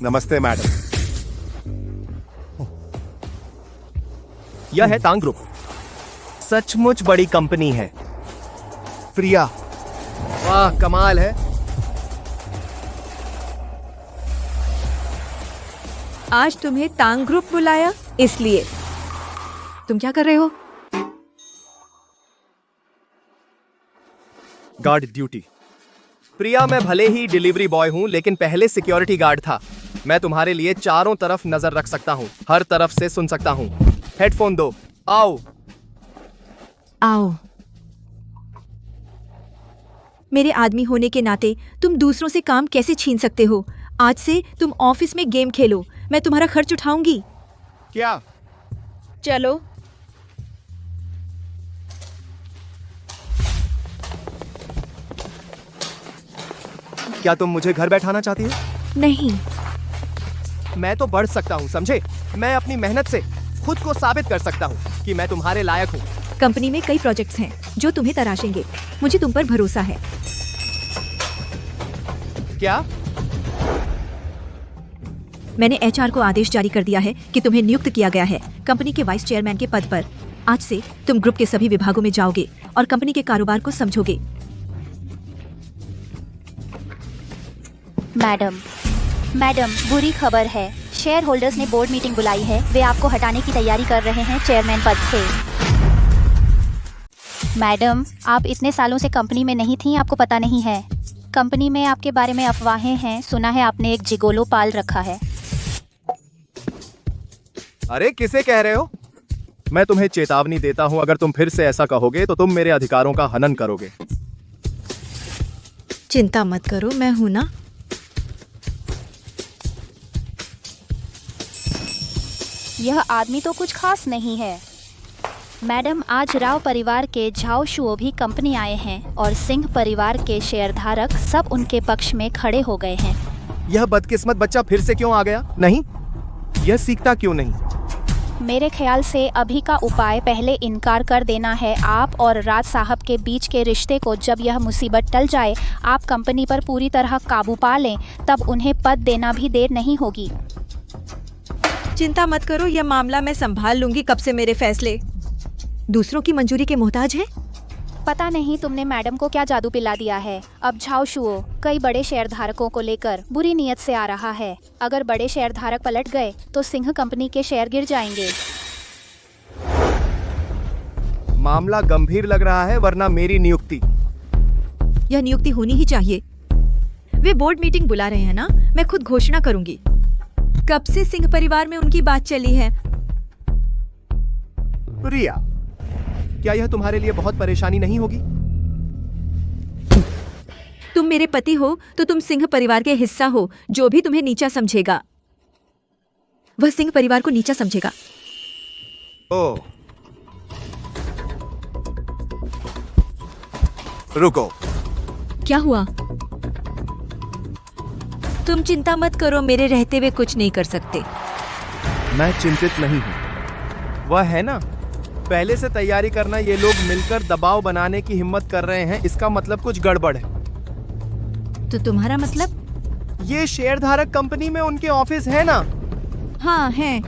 नमस्ते मैडम। यह है तांग ग्रुप, सचमुच बड़ी कंपनी है। प्रिया, वाह कमाल है। आज तुम्हें तांग ग्रुप बुलाया इसलिए। तुम क्या कर रहे हो? Guard duty. प्रिया, मैं भले ही डिलीवरी बॉय हूं, लेकिन पहले सिक्योरिटी गार्ड था। मैं तुम्हारे लिए चारों तरफ नजर रख सकता हूं, हर तरफ से सुन सकता हूं। हेडफोन दो। आओ। आओ। मेरे आदमी होने के नाते तुम दूसरों से काम कैसे छीन सकते हो? आज से तुम ऑफिस में गेम खेलो, मैं तुम्हारा खर्च उठाऊंगी। क्या? चलो। क्या तुम मुझे घर बैठाना चाहती हो? नहीं। मैं तो बढ़ सकता हूँ, समझे? मैं अपनी मेहनत से खुद को साबित कर सकता हूँ कि मैं तुम्हारे लायक हूँ। कंपनी में कई प्रोजेक्ट्स हैं जो तुम्हें तराशेंगे। मुझे तुम पर भरोसा है। क्या? मैंने HR को आदेश जारी कर दिया है कि तुम्हें नियुक्त किया गया है कंपनी के वाइस चेयरमैन के पद पर। आज से तुम ग्रुप के सभी विभागों में जाओगे और कंपनी के कारोबार को समझोगे। मैडम, बुरी खबर है। शेयर होल्डर्स ने बोर्ड मीटिंग बुलाई है। वे आपको हटाने की तैयारी कर रहे हैं चेयरमैन पद से। मैडम, आप इतने सालों से कंपनी में नहीं थी, आपको पता नहीं है। कंपनी में आपके बारे में अफवाहें हैं। सुना है आपने एक जिगोलो पाल रखा है। अरे किसे कह रहे हो? मैं तुम्हें चेतावनी देता हूं, अगर तुम फिर से ऐसा कहोगे तो तुम मेरे अधिकारों का हनन करोगे। चिंता मत करो, मैं हूं ना। यह आदमी तो कुछ खास नहीं है। मैडम, आज राव परिवार के झाओ शुओ भी कंपनी आए हैं और सिंह परिवार के शेयरधारक सब उनके पक्ष में खड़े हो गए हैं। यह बदकिस्मत बच्चा फिर से क्यों आ गया? नहीं, यह सीखता क्यों नहीं? मेरे ख्याल से अभी का उपाय पहले इनकार कर देना है। आप और राज साहब के बीच के रिश्ते को जब यह मुसीबत टल जाए, आप कंपनी पर पूरी तरह काबू पा लें, तब उन्हें पद देना भी देर नहीं होगी। चिंता मत करो, यह मामला मैं संभाल लूंगी। कब से मेरे फैसले दूसरों की मंजूरी के मोहताज हैं? पता नहीं तुमने मैडम को क्या जादू पिला दिया है। अब झाओ शुओ कई बड़े शेयरधारकों को लेकर बुरी नीयत से आ रहा है। अगर बड़े शेयरधारक पलट गए तो सिंह कंपनी के शेयर गिर जाएंगे। मामला गंभीर लग रहा है, वरना मेरी नियुक्ति। यह नियुक्ति होनी ही चाहिए। वे बोर्ड मीटिंग बुला रहे हैं ना, मैं खुद घोषणा करूंगी। कब से सिंह परिवार में उनकी बात चली है। प्रिया, क्या यह तुम्हारे लिए बहुत परेशानी नहीं होगी? तुम मेरे पति हो तो तुम सिंह परिवार के हिस्सा हो। जो भी तुम्हें नीचा समझेगा वह सिंह परिवार को नीचा समझेगा। ओ, रुको। क्या हुआ? तुम चिंता मत करो, मेरे रहते हुए कुछ नहीं कर सकते। मैं चिंतित नहीं हूं। वह है ना, पहले से तैयारी करना। ये लोग मिलकर दबाव बनाने की हिम्मत कर रहे हैं, इसका मतलब कुछ गड़बड़ है। तो तुम्हारा मतलब? ये शेयरधारक कंपनी में उनके ऑफिस है ना? हाँ है।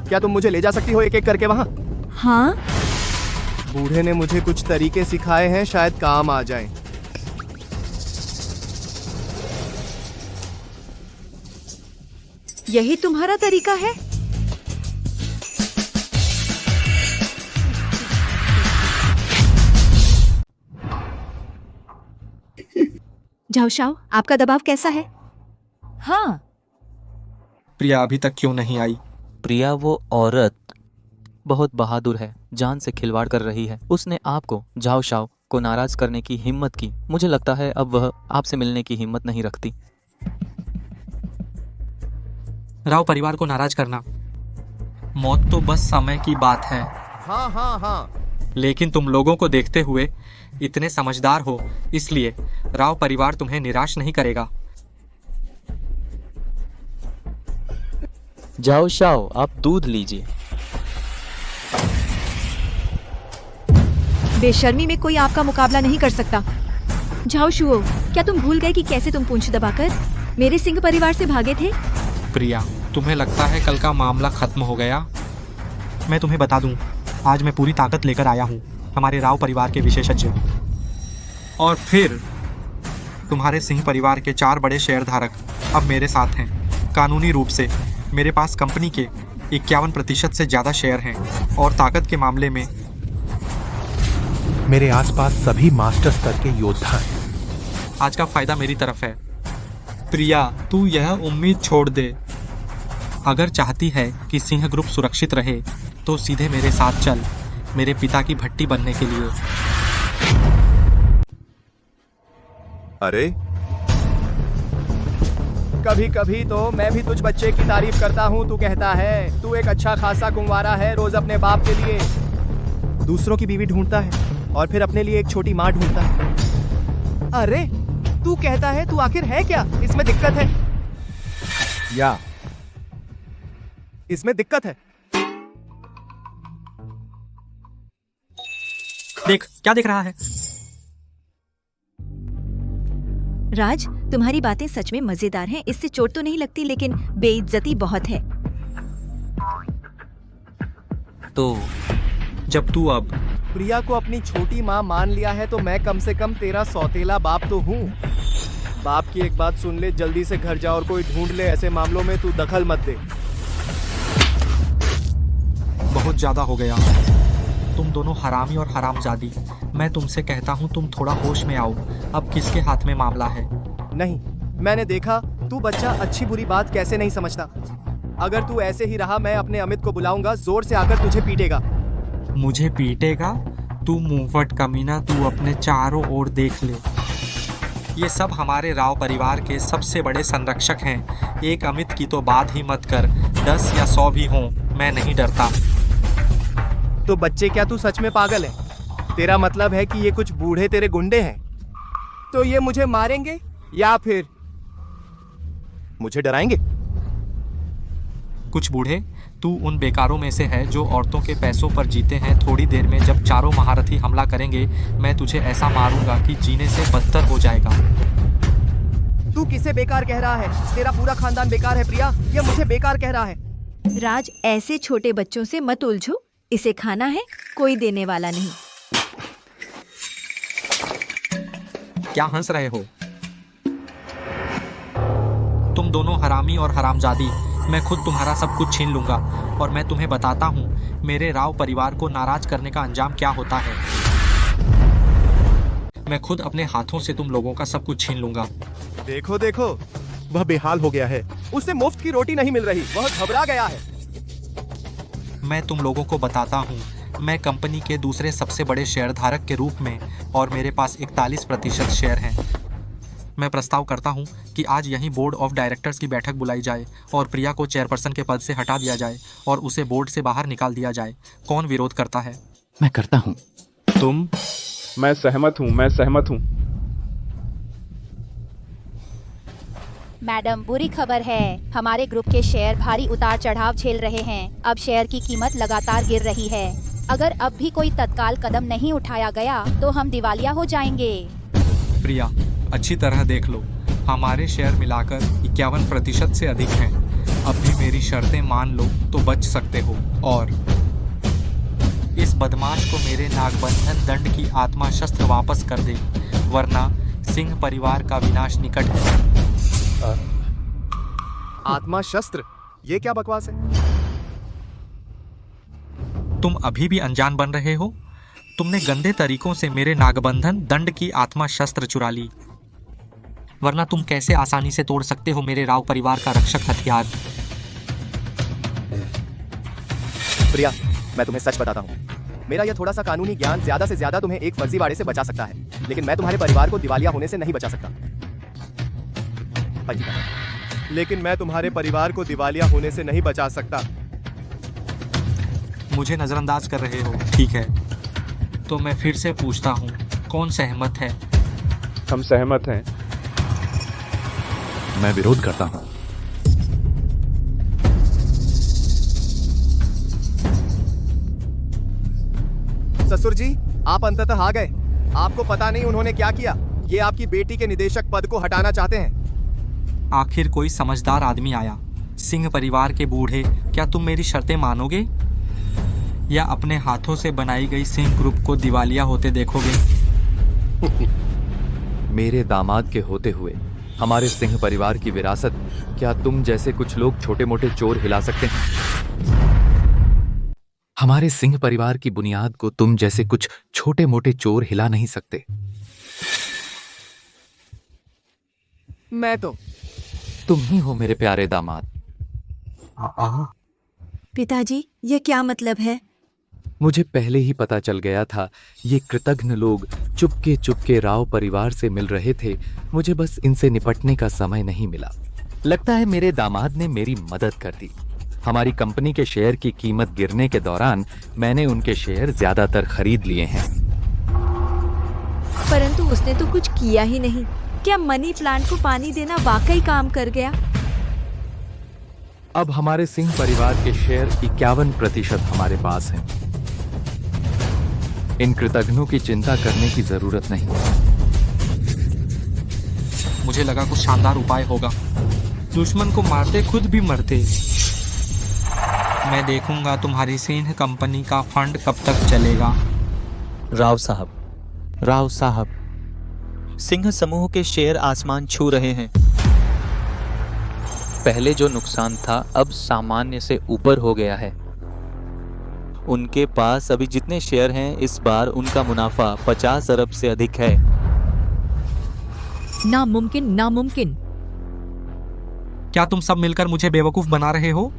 क्या तुम मुझे ले जा सकती हो एक एक करके वहां? हाँ। बूढ़े ने मुझे कुछ तरीके सिखाए हैं, शायद काम आ जाए। यही तुम्हारा तरीका है? जाओ शाओ, आपका दबाव कैसा है? हाँ। प्रिया अभी तक क्यों नहीं आई? प्रिया वो औरत बहुत बहादुर है, जान से खिलवाड़ कर रही है। उसने आपको, झाओ शाओ को नाराज करने की हिम्मत की। मुझे लगता है अब वह आपसे मिलने की हिम्मत नहीं रखती। राव परिवार को नाराज करना, मौत तो बस समय की बात है। हाँ हाँ हाँ। लेकिन तुम लोगों को देखते हुए इतने समझदार हो, इसलिए राव परिवार तुम्हें निराश नहीं करेगा। जाओ शाओ, आप दूध लीजिए। बेशर्मी में कोई आपका मुकाबला नहीं कर सकता। जाओ शुओ, क्या तुम भूल गए कि कैसे तुम पूंछ दबाकर मेरे सिंह परिवार से भागे थे? प्रिया, तुम्हें लगता है कल का मामला खत्म हो गया? मैं तुम्हें बता दूं, आज मैं पूरी ताकत लेकर आया हूं, हमारे राव परिवार के विशेषज्ञ। और फिर तुम्हारे सिंह परिवार के 4 बड़े शेयरधारक अब मेरे साथ हैं। कानूनी रूप से मेरे पास कंपनी के 51% से ज़्यादा शेयर हैं और ताकत के मामले में मेरे आसपास सभी मास्टर स्तर के योद्धा हैं। आज का फायदा मेरी तरफ है। प्रिया, तू यह उम्मीद छोड़ दे। अगर चाहती है कि सिंह ग्रुप सुरक्षित रहे तो सीधे मेरे साथ चल, मेरे पिता की भट्टी बनने के लिए। अरे, कभी कभी तो मैं भी तुझ बच्चे की तारीफ करता हूँ। तू कहता है तू एक अच्छा खासा कुंवारा है, रोज अपने बाप के लिए दूसरों की बीवी ढूंढता है और फिर अपने लिए एक छोटी माँ ढूंढता है। अरे, तू कहता है तू आखिर है क्या? इसमें दिक्कत है या इसमें दिक्कत है? देख, क्या देख रहा है? राज, तुम्हारी बातें सच में मजेदार हैं। इससे चोट तो नहीं लगती, लेकिन बेइज्जती बहुत है। तो जब तू अब प्रिया को अपनी छोटी माँ मान लिया है तो मैं कम से कम तेरा सौतेला बाप तो हूँ। बाप की एक बात सुन ले, जल्दी से घर जा और कोई ढूंढ ले। ऐसे मामलों में तू दखल मत दे। बहुत ज्यादा हो गया। तुम दोनों हरामी और हरामजादी। मैं तुमसे कहता हूँ तुम थोड़ा होश में आओ। अब किसके हाथ में मामला है? नहीं, मैंने देखा तू बच्चा अच्छी बुरी बात कैसे नहीं समझता। अगर तू ऐसे ही रहा मैं अपने अमित को बुलाऊंगा, जोर से आकर तुझे पीटेगा। मुझे पीटेगा? तू मुंहफट कमीना, तू अपने चारों ओर देख ले। ये सब हमारे राव परिवार के सबसे बड़े संरक्षक हैं। एक अमित की तो बात ही मत कर, 10 या 100 भी हों, मैं नहीं डरता। तो बच्चे क्या तू सच में पागल है? तेरा मतलब है कि ये कुछ बूढ़े तेरे गुंडे हैं? तो ये मुझे मारेंगे या फिर मुझे डराएंगे? कुछ बूढ़े? तू उन बेकारों में से है जो औरतों के पैसों पर जीते हैं। थोड़ी देर में जब चारों महारथी हमला करेंगे, मैं तुझे ऐसा मारूंगा कि जीने से बदतर हो जाएगा। तू किसे बेकार कह रहा है? तेरा पूरा खानदान बेकार है प्रिया, ये मुझे बेकार कह रहा है। राज, ऐसे छोटे बच्चों से मत उलझो। इसे खाना है, कोई देने वाला नहीं। क्या हंस रहे हो? तुम दोनों हरामी और हरामजादी। मैं खुद तुम्हारा सब कुछ छीन लूंगा और मैं तुम्हें बताता हूँ मेरे राव परिवार को नाराज करने का अंजाम क्या होता है। मैं खुद अपने हाथों से तुम लोगों का सब कुछ छीन लूंगा। देखो देखो, वह बेहाल हो गया है। उसे मुफ्त की रोटी नहीं मिल रही, वह घबरा गया है। मैं तुम लोगों को बताता हूँ, मैं कंपनी के दूसरे सबसे बड़े शेयरधारक के रूप में, और मेरे पास 41% शेयर हैं। मैं प्रस्ताव करता हूं कि आज यहीं बोर्ड ऑफ डायरेक्टर्स की बैठक बुलाई जाए और प्रिया को चेयरपर्सन के पद से हटा दिया जाए और उसे बोर्ड से बाहर निकाल दिया जाए। कौन विरोध करता है? मैं करता हूँ। तुम? मैं सहमत हूँ। मैडम, बुरी खबर है। हमारे ग्रुप के शेयर भारी उतार चढ़ाव झेल रहे हैं। अब शेयर की कीमत लगातार गिर रही है। अगर अब भी कोई तत्काल कदम नहीं उठाया गया तो हम दिवालिया हो जाएंगे। प्रिया, अच्छी तरह देख लो, हमारे शेयर मिलाकर 51% से अधिक हैं। अब भी मेरी शर्तें मान लो तो बच सकते हो, और इस बदमाश को मेरे नागबंधन दंड की आत्मा शस्त्र वापस कर दे, वरना सिंह परिवार का विनाश निकट है। आत्मा शस्त्र? ये क्या बकवास है? तुम अभी भी अनजान बन रहे हो? तुमने गंदे तरीकों से मेरे नागबंधन दंड की आत्मा शस्त्र चुरा ली, वरना तुम कैसे आसानी से तोड़ सकते हो मेरे राव परिवार का रक्षक हथियार। प्रिया, मैं तुम्हें सच बताता हूँ, मेरा यह थोड़ा सा कानूनी ज्ञान ज्यादा से ज्यादा तुम्हें एक फर्जीवाड़े से बचा सकता है, लेकिन मैं तुम्हारे परिवार को दिवालिया होने से नहीं बचा सकता। लेकिन मैं तुम्हारे परिवार को दिवालिया होने से नहीं बचा सकता। मुझे नजरअंदाज कर रहे हो? ठीक है, तो मैं फिर से पूछता हूँ, कौन सहमत है? हम सहमत हैं। मैं विरोध करता हूँ। ससुर जी, आप अंततः आ गए। आपको पता नहीं उन्होंने क्या किया? ये आपकी बेटी के निदेशक पद को हटाना चाहते हैं। आखिर कोई समझदार आदमी आया। सिंह परिवार के बूढ़े, क्या तुम मेरी शर्तें मानोगे या अपने हाथों से बनाई गई सिंह ग्रुप को दिवालिया होते देखोगे? मेरे दामाद के होते हुए हमारे सिंह परिवार की विरासत क्या तुम जैसे कुछ लोग छोटे मोटे चोर हिला सकते हैं? हमारे सिंह परिवार की बुनियाद को तुम जैसे कुछ छोटे मोटे चोर हिला नहीं सकते। मैं तो तुम ही हो मेरे प्यारे दामाद। पिताजी, ये क्या मतलब है? मुझे पहले ही पता चल गया था। ये कृतघ्न लोग चुपके राव परिवार से मिल रहे थे। मुझे बस इनसे निपटने का समय नहीं मिला। लगता है मेरे दामाद ने मेरी मदद कर दी। हमारी कंपनी के शेयर की कीमत गिरने के दौरान मैंने उनके शेयर ज्यादातर खरीद लिए हैं। परंतु उसने तो कुछ किया ही नहीं। क्या मनी प्लांट को पानी देना वाकई काम कर गया? अब हमारे सिंह परिवार के शेयर 51% हमारे पास हैं। इन कृतघ्नों की चिंता करने की जरूरत नहीं। मुझे लगा कुछ शानदार उपाय होगा। दुश्मन को मारते खुद भी मरते। मैं देखूंगा तुम्हारी सिंह कंपनी का फंड कब तक चलेगा। राव साहब, सिंह समूह के शेयर आसमान छू रहे हैं। पहले जो नुकसान था अब सामान्य से ऊपर हो गया है। उनके पास अभी जितने शेयर हैं इस बार उनका मुनाफा 50 अरब से अधिक है। नामुमकिन, नामुमकिन। क्या तुम सब मिलकर मुझे बेवकूफ बना रहे हो?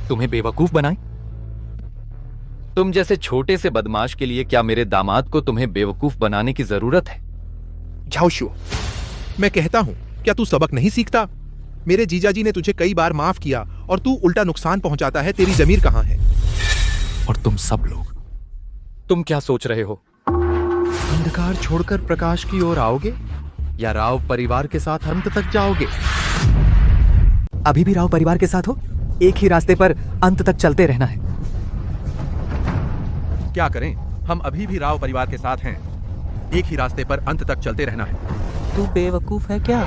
तुम्हें बेवकूफ बनाए? तुम जैसे छोटे से बदमाश के लिए क्या मेरे दामाद को तुम्हें बेवकूफ बनाने की जरूरत है? झाओशुओ, मैं कहता हूं, क्या तू सबक नहीं सीखता? मेरे जीजाजी ने तुझे कई बार माफ किया और तू उल्टा नुकसान पहुंचाता है। तेरी जमीर कहां है? और तुम सब लोग, तुम क्या सोच रहे हो? अंधकार छोड़कर प्रकाश की ओर आओगे या राव परिवार के साथ अंत तक जाओगे? अभी भी राव परिवार के साथ हो? एक ही रास्ते पर अंत तक चलते रहना है। क्या करें, हम अभी भी राव परिवार के साथ हैं। एक ही रास्ते पर अंत तक चलते रहना है। तू बेवकूफ है क्या?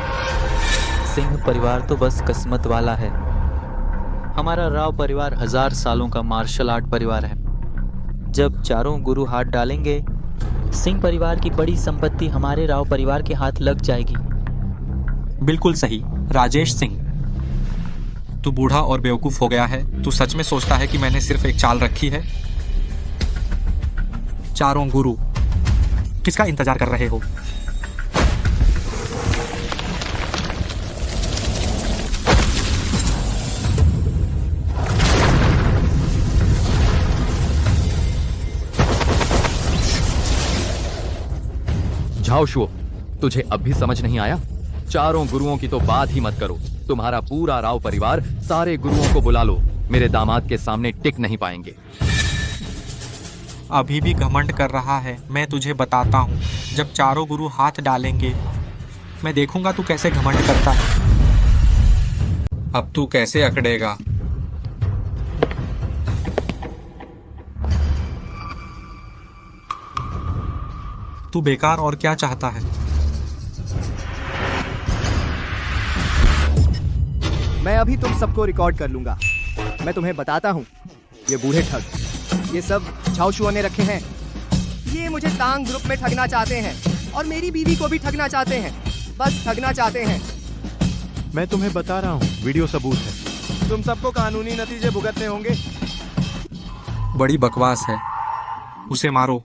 सिंह परिवार तो बस किस्मत वाला है। हमारा राव परिवार 1000 सालों का मार्शल आर्ट परिवार है। जब चारों गुरु हाथ डालेंगे, सिंह परिवार की बड़ी संपत्ति हमारे राव परिवार के हाथ लग जाएगी। बिल्कुल सही, राजेश सिंह। तू बूढ़ा और बेवकूफ हो गया है। तू सच में सोचता है कि मैंने सिर्फ एक चाल रखी है? चारों गुरु, किसका इंतजार कर रहे हो? झाओशुओ, तुझे अब भी समझ नहीं आया? चारों गुरुओं की तो बात ही मत करो। तुम्हारा पूरा राव परिवार सारे गुरुओं को बुला लो, मेरे दामाद के सामने टिक नहीं पाएंगे। अभी भी घमंड कर रहा है। मैं तुझे बताता हूँ, जब चारों गुरु हाथ डालेंगे, मैं देखूंगा तू कैसे घमंड करता है। अब तू कैसे अकड़ेगा? तू बेकार और क्या चाहता है? मैं अभी तुम सबको रिकॉर्ड कर लूंगा। मैं तुम्हें बताता हूँ, ये बूढ़े ठग, ये सब झाओशुओ ने रखे हैं। ये मुझे तांग ग्रुप में ठगना चाहते हैं और मेरी बीवी को भी ठगना चाहते हैं। बस ठगना चाहते हैं। मैं तुम्हें बता रहा हूँ, वीडियो सबूत है। तुम सबको कानूनी नतीजे भुगतने होंगे। बड़ी बकवास है, उसे मारो।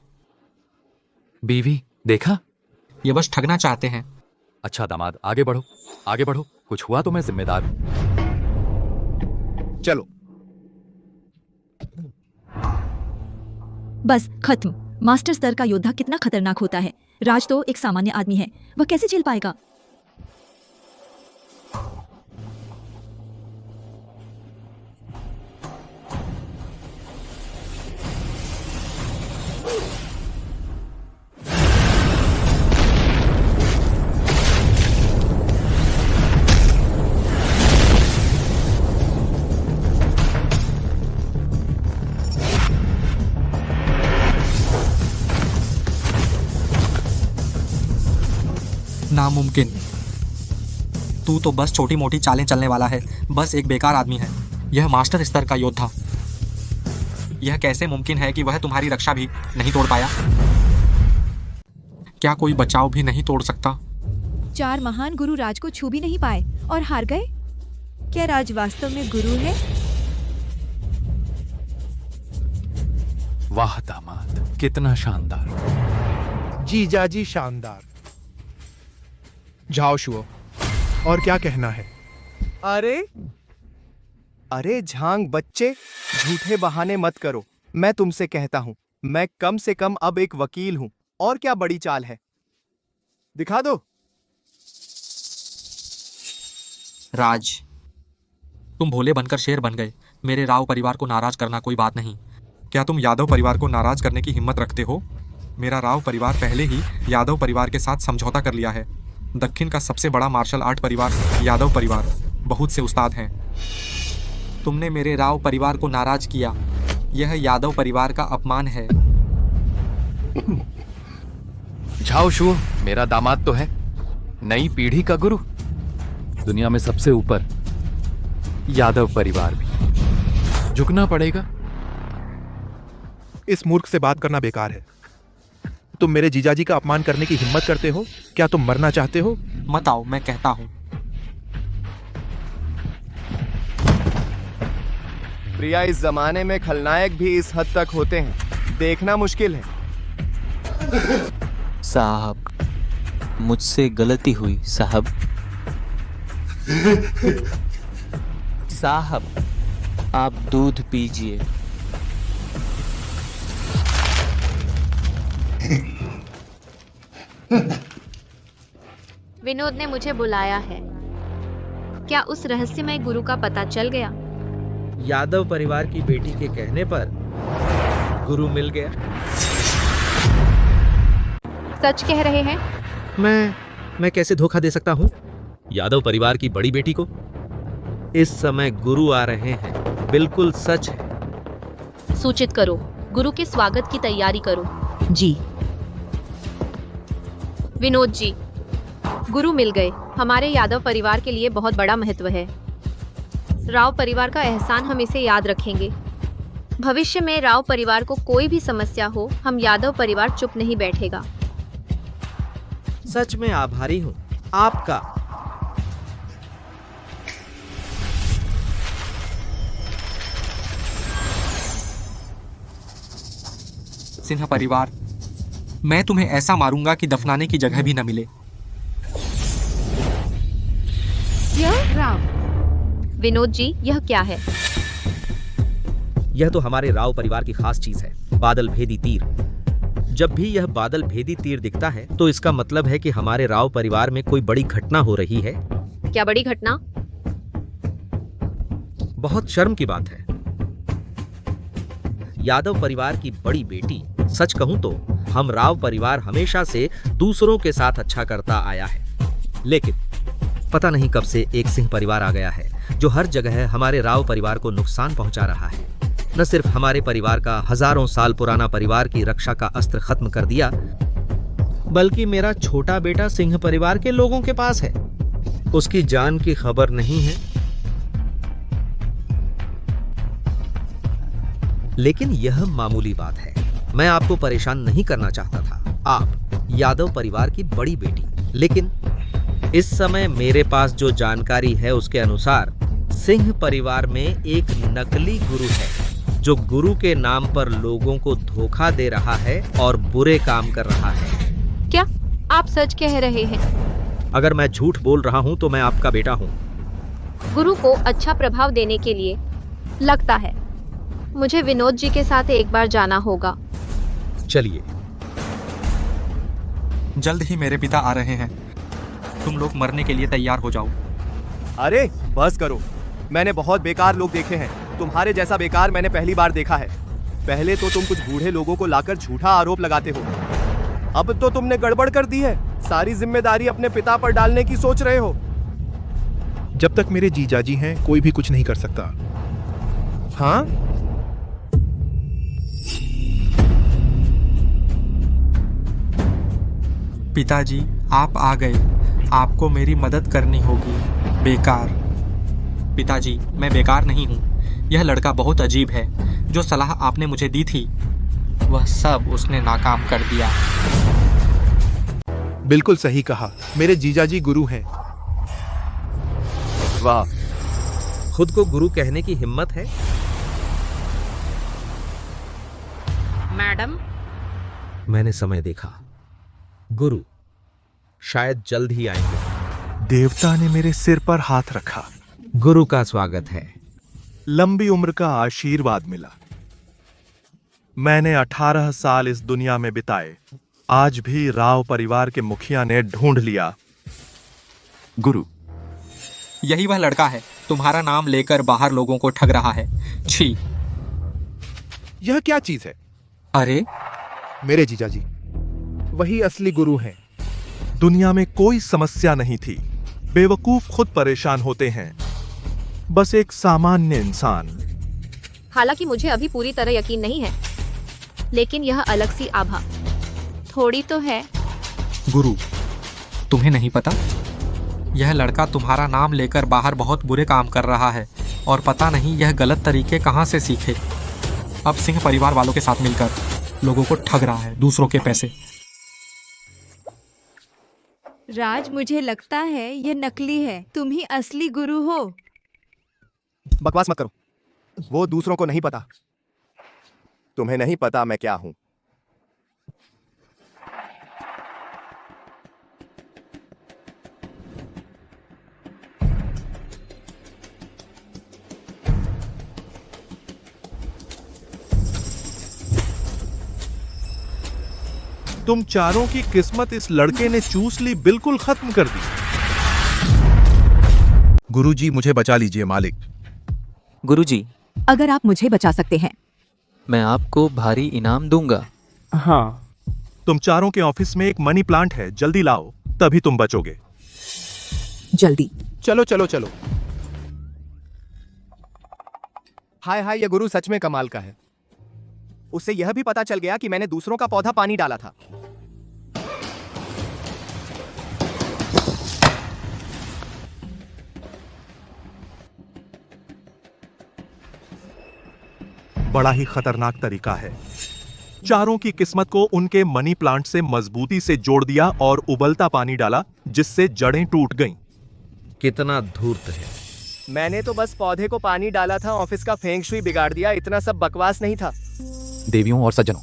बीवी, देखा? ये बस ठगना चाहते हैं। अच्छा दामाद, आगे बढ़ो, आगे बढ़ो। कुछ हुआ तो मैं जिम्मेदार हूं। चलो। बस खत्म। मास्टर स्तर का योद्धा कितना खतरनाक होता है। राज तो एक सामान्य आदमी है, वह कैसे झेल पाएगा? नामुमकिन। तू तो बस छोटी मोटी चालें चलने वाला है, बस एक बेकार आदमी है। यह मास्टर स्तर का योद्धा, यह कैसे मुमकिन है कि वह तुम्हारी रक्षा भी नहीं तोड़ पाया? क्या कोई बचाव भी नहीं तोड़ सकता? 4 महान गुरु राज को छू भी नहीं पाए और हार गए। क्या राज वास्तव में गुरु है? वाह दामाद, कितना शानदार। जीजाजी शानदार। झाओशुओ, और क्या कहना है? अरे झांग बच्चे, झूठे बहाने मत करो। मैं तुमसे कहता हूं, मैं कम से कम अब एक वकील हूं। और क्या बड़ी चाल है, दिखा दो। राज, तुम भोले बनकर शेर बन गए। मेरे राव परिवार को नाराज करना कोई बात नहीं। क्या तुम यादव परिवार को नाराज करने की हिम्मत रखते हो? मेरा राव परिवार पहले ही यादव परिवार के साथ समझौता कर लिया है। दक्षिण का सबसे बड़ा मार्शल आर्ट परिवार यादव परिवार, बहुत से उस्ताद हैं। तुमने मेरे राव परिवार को नाराज किया, यह यादव परिवार का अपमान है। झाओशुओ मेरा दामाद तो है, नई पीढ़ी का गुरु, दुनिया में सबसे ऊपर। यादव परिवार भी झुकना पड़ेगा। इस मूर्ख से बात करना बेकार है। तुम मेरे जीजाजी का अपमान करने की हिम्मत करते हो? क्या तुम मरना चाहते हो? मत आओ, मैं कहता हूं। प्रिया, इस जमाने में खलनायक भी इस हद तक होते हैं, देखना मुश्किल है। साहब, मुझसे गलती हुई साहब। साहब, आप दूध पीजिए। विनोद ने मुझे बुलाया है। क्या उस रहस्यमय गुरु का पता चल गया? यादव परिवार की बेटी के कहने पर गुरु मिल गया। सच कह रहे हैं? मैं कैसे धोखा दे सकता हूँ यादव परिवार की बड़ी बेटी को? इस समय गुरु आ रहे हैं, बिल्कुल सच है। सूचित करो, गुरु के स्वागत की तैयारी करो। जी। विनोद जी, गुरु मिल गए। हमारे यादव परिवार के लिए बहुत बड़ा महत्व है। राव परिवार का एहसान हम इसे याद रखेंगे। भविष्य में राव परिवार को कोई भी समस्या हो, हम यादव परिवार चुप नहीं बैठेगा। सच में आभारी हूँ आपका। सिन्हा परिवार, मैं तुम्हें ऐसा मारूंगा कि दफनाने की जगह भी न मिले। राव। विनोद जी, यह क्या है? यह तो हमारे राव परिवार की खास चीज है, बादल भेदी तीर। जब भी यह बादल भेदी तीर दिखता है तो इसका मतलब है कि हमारे राव परिवार में कोई बड़ी घटना हो रही है। क्या बड़ी घटना? बहुत शर्म की बात है। यादव परिवार की बड़ी बेटी, सच कहूं तो हम राव परिवार हमेशा से दूसरों के साथ अच्छा करता आया है, लेकिन पता नहीं कब से एक सिंह परिवार आ गया है जो हर जगह हमारे राव परिवार को नुकसान पहुंचा रहा है। न सिर्फ हमारे परिवार का हजारों साल पुराना परिवार की रक्षा का अस्त्र खत्म कर दिया, बल्कि मेरा छोटा बेटा सिंह परिवार के लोगों के पास है, उसकी जान की खबर नहीं है। लेकिन यह मामूली बात है, मैं आपको परेशान नहीं करना चाहता था। आप यादव परिवार की बड़ी बेटी, लेकिन इस समय मेरे पास जो जानकारी है उसके अनुसार सिंह परिवार में एक नकली गुरु है जो गुरु के नाम पर लोगों को धोखा दे रहा है और बुरे काम कर रहा है। क्या आप सच कह रहे हैं? अगर मैं झूठ बोल रहा हूं तो मैं आपका बेटा हूं। गुरु को अच्छा प्रभाव देने के लिए लगता है मुझे विनोद जी के साथ एक बार जाना होगा। चलिए। जल्द ही मेरे पिता आ रहे हैं, तुम लोग मरने के लिए तैयार हो जाओ। अरे बस करो, मैंने बहुत बेकार लोग देखे हैं, तुम्हारे जैसा बेकार मैंने पहली बार देखा है। पहले तो तुम कुछ बूढ़े लोगों को लाकर झूठा आरोप लगाते हो, अब तो तुमने गड़बड़ कर दी है, सारी जिम्मेदारी अपने पिता पर डालने की सोच रहे हो। जब तक मेरे जीजाजी हैं कोई भी कुछ नहीं कर सकता। हाँ, पिताजी, आप आ गए, आपको मेरी मदद करनी होगी। बेकार। पिताजी, मैं बेकार नहीं हूँ, यह लड़का बहुत अजीब है। जो सलाह आपने मुझे दी थी वह सब उसने नाकाम कर दिया। बिल्कुल सही कहा, मेरे जीजाजी गुरु हैं। वाह, खुद को गुरु कहने की हिम्मत है। मैडम, मैंने समय देखा, गुरु शायद जल्द ही आएंगे। देवता ने मेरे सिर पर हाथ रखा। गुरु का स्वागत है। लंबी उम्र का आशीर्वाद मिला। मैंने 18 साल इस दुनिया में बिताए, आज भी राव परिवार के मुखिया ने ढूंढ लिया। गुरु, यही वह लड़का है, तुम्हारा नाम लेकर बाहर लोगों को ठग रहा है। छी। यह क्या चीज है? अरे, मेरे जीजाजी वही असली गुरु हैं। दुनिया में कोई समस्या नहीं थी, बेवकूफ खुद परेशान होते हैं, बस एक सामान्य इंसान। हालांकि मुझे अभी पूरी तरह यकीन नहीं है, लेकिन यह अलग सी आभा थोड़ी तो है। गुरु, तुम्हें नहीं पता, यह लड़का तुम्हारा नाम लेकर बाहर बहुत बुरे काम कर रहा है और पता नहीं यह गलत तरीके कहाँ से सीखे। अब सिंह परिवार वालों के साथ मिलकर लोगों को ठग रहा है, दूसरों के पैसे। राज, मुझे लगता है यह नकली है, तुम ही असली गुरु हो। बकवास मत करो, वो दूसरों को नहीं पता। तुम्हें नहीं पता मैं क्या हूं। तुम चारों की किस्मत इस लड़के ने चूस ली, बिल्कुल खत्म कर दी। गुरुजी मुझे बचा लीजिए मालिक। गुरुजी, अगर आप मुझे बचा सकते हैं मैं आपको भारी इनाम दूंगा। हाँ, तुम चारों के ऑफिस में एक मनी प्लांट है, जल्दी लाओ, तभी तुम बचोगे। जल्दी। चलो चलो चलो। हाय हाय, ये गुरु सच में कमाल का है। उससे यह भी पता चल गया कि मैंने दूसरों का पौधा पानी डाला था। बड़ा ही खतरनाक तरीका है। चारों की किस्मत को उनके मनी प्लांट से मजबूती से जोड़ दिया और उबलता पानी डाला, जिससे जड़ें टूट गईं। कितना धूर्त है। मैंने तो बस पौधे को पानी डाला था, ऑफिस का फेंग शुई बिगाड़ दिया। इतना सब बकवास नहीं था। देवियों और सज्जनों,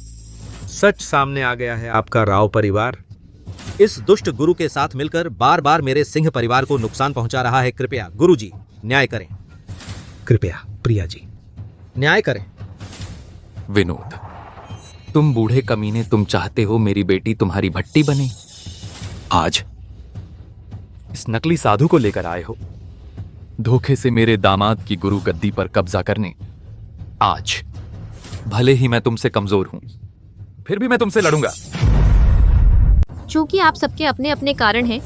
सच सामने आ गया है। आपका राव परिवार इस दुष्ट गुरु के साथ मिलकर बार बार मेरे सिंह परिवार को नुकसान पहुंचा रहा है। कृपया गुरुजी न्याय करें। कृपया प्रिया जी न्याय करें। विनोद, तुम बूढ़े कमीने, तुम चाहते हो मेरी बेटी तुम्हारी भट्टी बने। आज इस नकली साधु को लेकर आए हो, धोखे से मेरे दामाद की गुरु गद्दी पर कब्जा करने। आज भले ही मैं तुमसे कमजोर हूं, फिर भी मैं तुमसे लड़ूंगा। चूंकि आप सबके अपने अपने कारण हैं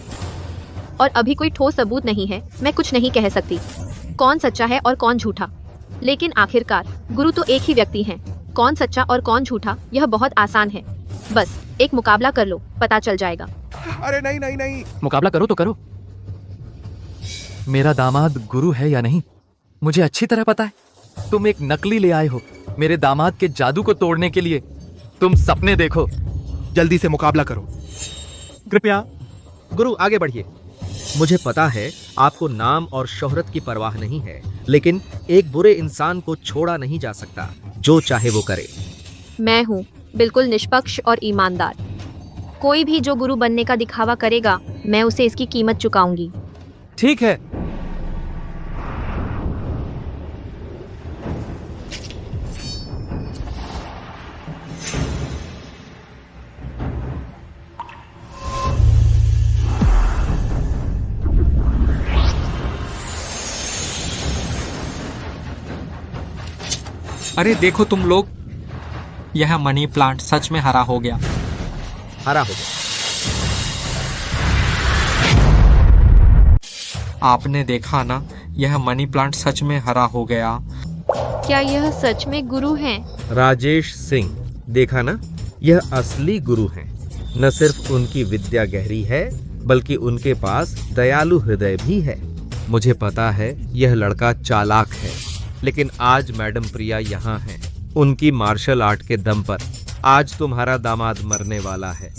और अभी कोई ठोस सबूत नहीं है, मैं कुछ नहीं कह सकती कौन सच्चा है और कौन झूठा। लेकिन आखिरकार गुरु तो एक ही व्यक्ति हैं। कौन सच्चा और कौन झूठा यह बहुत आसान है। बस एक मुकाबला कर लो, पता चल जाएगा। अरे नहीं नहीं नहीं। मुकाबला करो तो करो। मेरा दामाद गुरु है या नहीं मुझे अच्छी तरह पता है। तुम एक नकली ले आए हो मेरे दामाद के जादू को तोड़ने के लिए। तुम सपने देखो। जल्दी से मुकाबला करो। कृपया गुरु आगे बढ़िए। मुझे पता है आपको नाम और शोहरत की परवाह नहीं है, लेकिन एक बुरे इंसान को छोड़ा नहीं जा सकता, जो चाहे वो करे। मैं हूँ बिल्कुल निष्पक्ष और ईमानदार। कोई भी जो गुरु बनने का दिखावा करेगा, मैं उसे इसकी कीमत चुकाऊंगी। ठीक है। अरे देखो तुम लोग, यह मनी प्लांट सच में हरा हो गया। हरा हो गया। आपने देखा ना, यह मनी प्लांट सच में हरा हो गया। क्या यह सच में गुरु हैं? राजेश सिंह, देखा ना, यह असली गुरु हैं। न सिर्फ उनकी विद्या गहरी है, बल्कि उनके पास दयालु हृदय भी है। मुझे पता है यह लड़का चालाक है, लेकिन आज मैडम प्रिया यहाँ हैं, उनकी मार्शल आर्ट के दम पर। आज तुम्हारा दामाद मरने वाला है।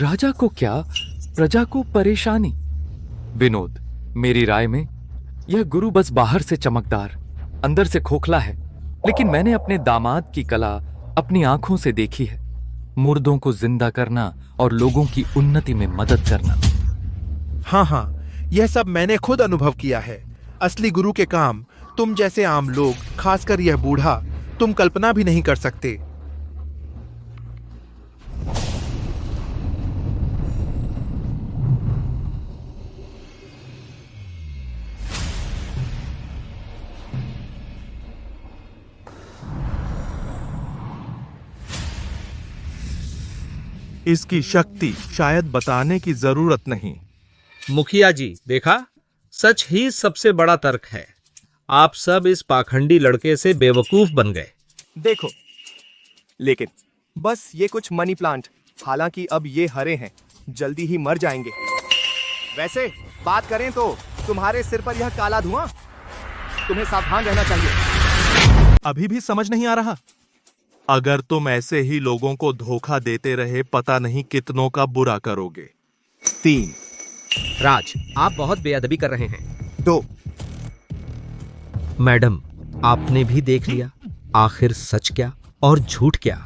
राजा को क्या, प्रजा को परेशानी। विनोद, मेरी राय में यह गुरु बस बाहर से चमकदार, अंदर से खोखला है। लेकिन मैंने अपने दामाद की कला अपनी आंखों से देखी है। मुर्दों को जिंदा करना और लोगों की उन्नति में मदद करना। हाँ हाँ, यह सब मैंने खुद अनुभव किया है। असली गुरु के काम तुम जैसे आम लोग, खासकर यह बूढ़ा, तुम कल्पना भी नहीं कर सकते। इसकी शक्ति शायद बताने की जरूरत नहीं। मुखिया जी, देखा, सच ही सबसे बड़ा तर्क है। आप सब इस पाखंडी लड़के से बेवकूफ बन गए। देखो, लेकिन बस ये कुछ मनी प्लांट, हालांकि अब ये हरे हैं, जल्दी ही मर जाएंगे। वैसे बात करें तो तुम्हारे सिर पर यह काला धुआं, तुम्हें सावधान रहना चाहिए। अभी भी समझ नहीं आ रहा। अगर तुम ऐसे ही लोगों को धोखा देते रहे, पता नहीं कितनों का बुरा करोगे। 3 राज, आप बहुत बेअदबी कर रहे हैं। 2 मैडम, आपने भी देख लिया आखिर सच क्या और झूठ क्या।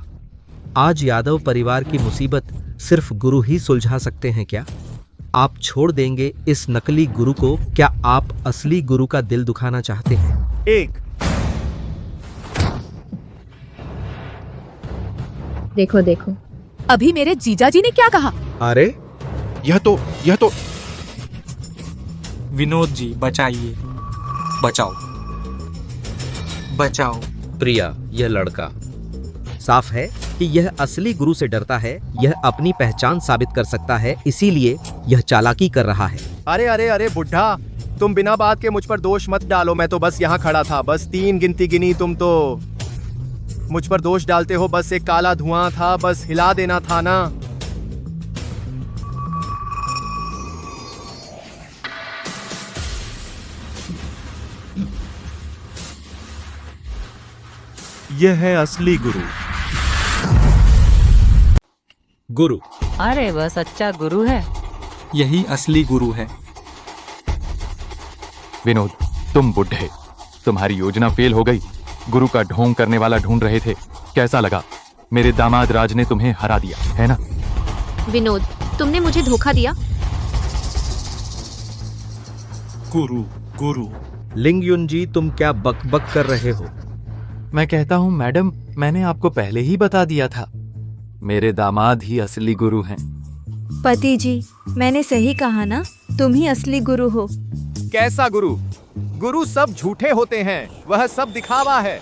आज यादव परिवार की मुसीबत सिर्फ गुरु ही सुलझा सकते हैं क्या? आप छोड़ देंगे इस नकली गुरु को? क्या आप असली गुरु का दिल दुखाना चाहते हैं? एक देखो देखो, अभी मेरे जीजा जी ने क्या कहा? अरे यह तो विनोद जी बचाइए, बचाओ, बचाओ। प्रिया, यह लड़का साफ है कि यह असली गुरु से डरता है। यह अपनी पहचान साबित कर सकता है, इसीलिए यह चालाकी कर रहा है। अरे अरे अरे बुढ़ा, तुम बिना बात के मुझ पर दोष मत डालो। मैं तो बस यहाँ खड़ा था, बस 3 गिनती गिनी, तुम तो मुझ पर दोष डालते हो। बस एक काला धुआं था, बस हिला देना था ना। यह है असली गुरु। गुरु, अरे वह सच्चा गुरु है। यही असली गुरु है। विनोद, तुम बुढ़े, तुम्हारी योजना फेल हो गई। गुरु का ढोंग करने वाला ढूंढ रहे थे। कैसा लगा? मेरे दामाद राज ने तुम्हें हरा दिया, है ना? विनोद, तुमने मुझे धोखा दिया। गुरु गुरु। लिंगयुन जी, तुम क्या बकबक कर रहे हो? मैं कहता हूँ मैडम, मैंने आपको पहले ही बता दिया था। मेरे दामाद ही असली गुरु हैं। पति जी, मैंने सही कहा ना, तुम ही असली गुरु हो। कैसा गुरु? गुरु सब झूठे होते हैं, वह सब दिखावा है।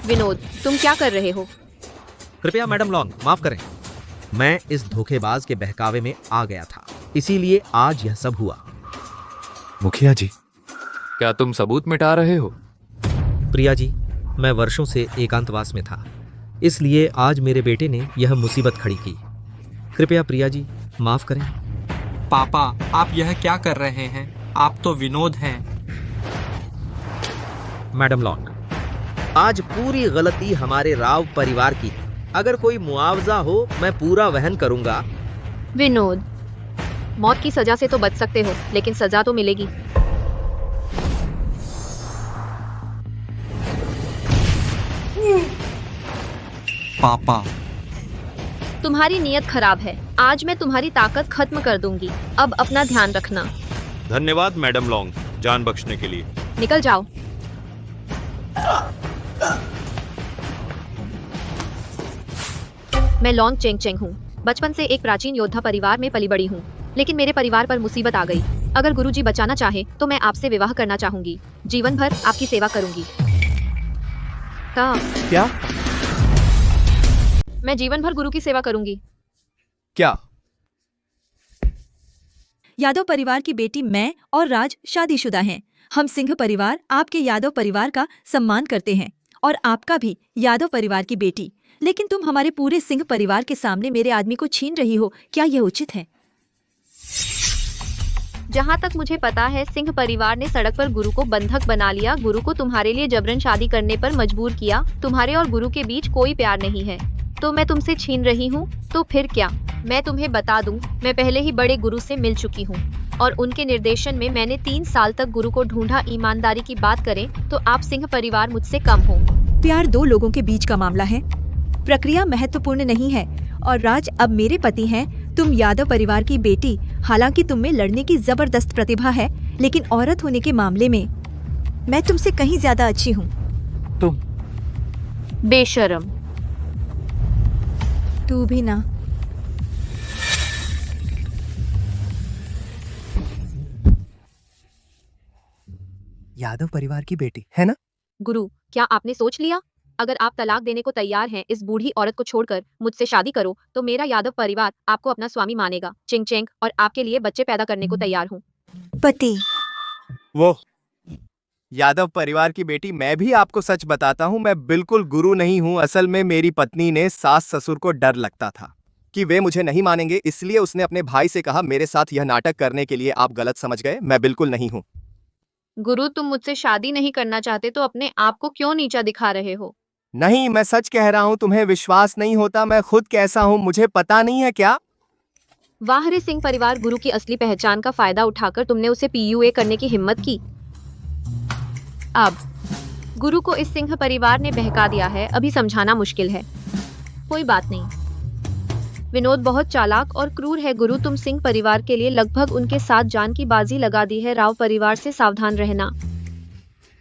विनोद, तुम क्या कर रहे हो? कृपया मैडम लॉन्ग, माफ करें। मैं इस धोखेबाज के बहकावे में आ गया था, इसीलिए आज यह सब हुआ। मुखिया जी, क्या तुम सबूत मिटा रहे हो? प्रिया जी, मैं वर्षों से एकांतवास में था, इसलिए आज मेरे बेटे ने यह मुसीबत खड़ी की। कृपया प्रिया जी, माफ करें। पापा, आप यह क्या कर रहे हैं? आप तो विनोद हैं। मैडम लॉन्ग, आज पूरी गलती हमारे राव परिवार की है। अगर कोई मुआवजा हो, मैं पूरा वहन करूंगा। विनोद, मौत की सजा से तो बच सकते हो, लेकिन सजा तो मिलेगी। पापा, तुम्हारी नीयत खराब है। आज मैं तुम्हारी ताकत खत्म कर दूंगी। अब अपना ध्यान रखना। धन्यवाद मैडम लॉन्ग, जान बख्शने के लिए। निकल जाओ। मैं लॉन्ग चेंग चेंग हूँ। बचपन से एक प्राचीन योद्धा परिवार में पली बड़ी हूँ, लेकिन मेरे परिवार पर मुसीबत आ गई। अगर गुरुजी बचाना चाहे तो मैं आपसे विवाह करना चाहूंगी। जीवन भर आपकी सेवा करूंगी। क्या? मैं जीवन भर गुरु की सेवा करूंगी। क्या? यादव परिवार की बेटी मैं और राज शादीशुदा हैं। हम सिंह परिवार आपके यादव परिवार का सम्मान करते हैं और आपका भी यादव परिवार की बेटी। लेकिन तुम हमारे पूरे सिंह परिवार के सामने मेरे आदमी को छीन रही हो, क्या यह उचित है? जहाँ तक मुझे पता है, सिंह परिवार ने सड़क पर गुरु को बंधक बना लिया। गुरु को तुम्हारे लिए जबरन शादी करने पर मजबूर किया। तुम्हारे और गुरु के बीच कोई प्यार नहीं है, तो मैं तुमसे छीन रही हूँ। तो फिर क्या? मैं तुम्हें बता दूं, मैं पहले ही बड़े गुरु से मिल चुकी हूँ और उनके निर्देशन में मैंने 3 साल तक गुरु को ढूंढा। ईमानदारी की बात करें तो आप सिंह परिवार मुझसे कम हो। प्यार 2 लोगों के बीच का मामला है, प्रक्रिया महत्वपूर्ण नहीं है। और राज अब मेरे पति हैं। तुम यादव परिवार की बेटी, हालांकि तुम में लड़ने की जबरदस्त प्रतिभा है, लेकिन औरत होने के मामले में मैं तुमसे कहीं ज्यादा अच्छी हूँ। तुम बेशरम। तू भी ना। यादव परिवार की बेटी है ना? गुरु, क्या आपने सोच लिया? अगर आप तलाक देने को तैयार हैं, इस बूढ़ी औरत को छोड़कर मुझसे शादी करो, तो मेरा यादव परिवार आपको अपना स्वामी मानेगा। चिंग चेंग, और आपके लिए बच्चे पैदा करने को तैयार हूँ। पति, वो यादव परिवार की बेटी, मैं भी आपको सच बताता हूँ, मैं बिल्कुल गुरु नहीं हूँ। असल में मेरी पत्नी ने सास ससुर को डर लगता था कि वे मुझे नहीं मानेंगे, इसलिए उसने अपने भाई से कहा मेरे साथ यह नाटक करने के लिए। आप गलत समझ गए, मैं बिल्कुल नहीं हूँ। गुरु, तुम मुझसे शादी नहीं करना चाहते तो अपने आप को क्यों नीचा दिखा रहे हो? नहीं, मैं सच कह रहा हूँ। तुम्हें विश्वास नहीं होता मैं खुद कैसा हूँ, मुझे पता नहीं है क्या? वाह रे सिंह परिवार, गुरु की असली पहचान का फायदा उठाकर तुमने उसे पीयूए करने की हिम्मत की। अब गुरु को इस सिंह परिवार ने बहका दिया है, अभी समझाना मुश्किल है। कोई बात नहीं, विनोद बहुत चालाक और क्रूर है। गुरु, तुम सिंह परिवार के लिए लगभग उनके साथ जान की बाजी लगा दी है। राव परिवार से सावधान रहना।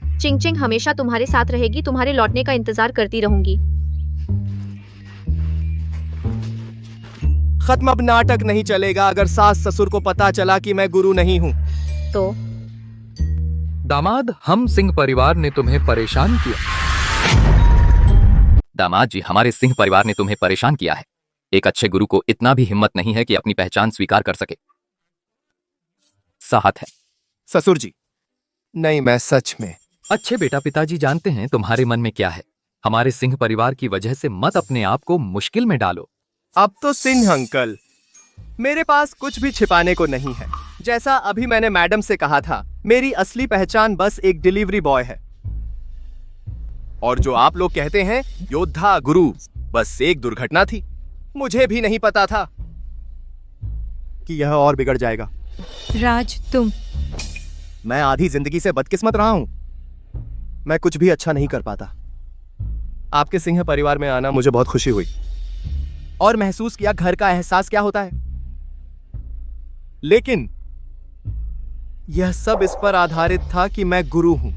चिंग चिंग हमेशा तुम्हारे साथ रहेगी, तुम्हारे लौटने का इंतजार करती रहूंगी। खत्म, अब नाटक नहीं चलेगा। अगर सास ससुर को पता चला कि मैं गुरु नहीं हूँ तो दामाद, हम सिंह परिवार ने तुम्हें परेशान किया। दामाद जी, हमारे सिंह परिवार ने तुम्हें परेशान किया है। एक अच्छे गुरु को इतना भी हिम्मत नहीं है कि अपनी पहचान स्वीकार कर सके। साहत है। ससुर जी, नहीं, मैं सच में। अच्छे बेटा, पिताजी जानते हैं तुम्हारे मन में क्या है। हमारे सिंह परिवार की वजह से मत अपने आप को मुश्किल में डालो। अब तो सिंह अंकल, मेरे पास कुछ भी छिपाने को नहीं है। जैसा अभी मैंने मैडम से कहा था, मेरी असली पहचान बस एक डिलीवरी बॉय है। और जो आप लोग कहते हैं योद्धा गुरु, बस एक दुर्घटना थी। मुझे भी नहीं पता था कि यह और बिगड़ जाएगा। राज, तुम। मैं आधी जिंदगी से बदकिस्मत रहा हूं। मैं कुछ भी अच्छा नहीं कर पाता। आपके सिंह परिवार में आना मुझे बहुत खुशी हुई और महसूस किया घर का एहसास क्या होता है। लेकिन यह सब इस पर आधारित था कि मैं गुरु हूं।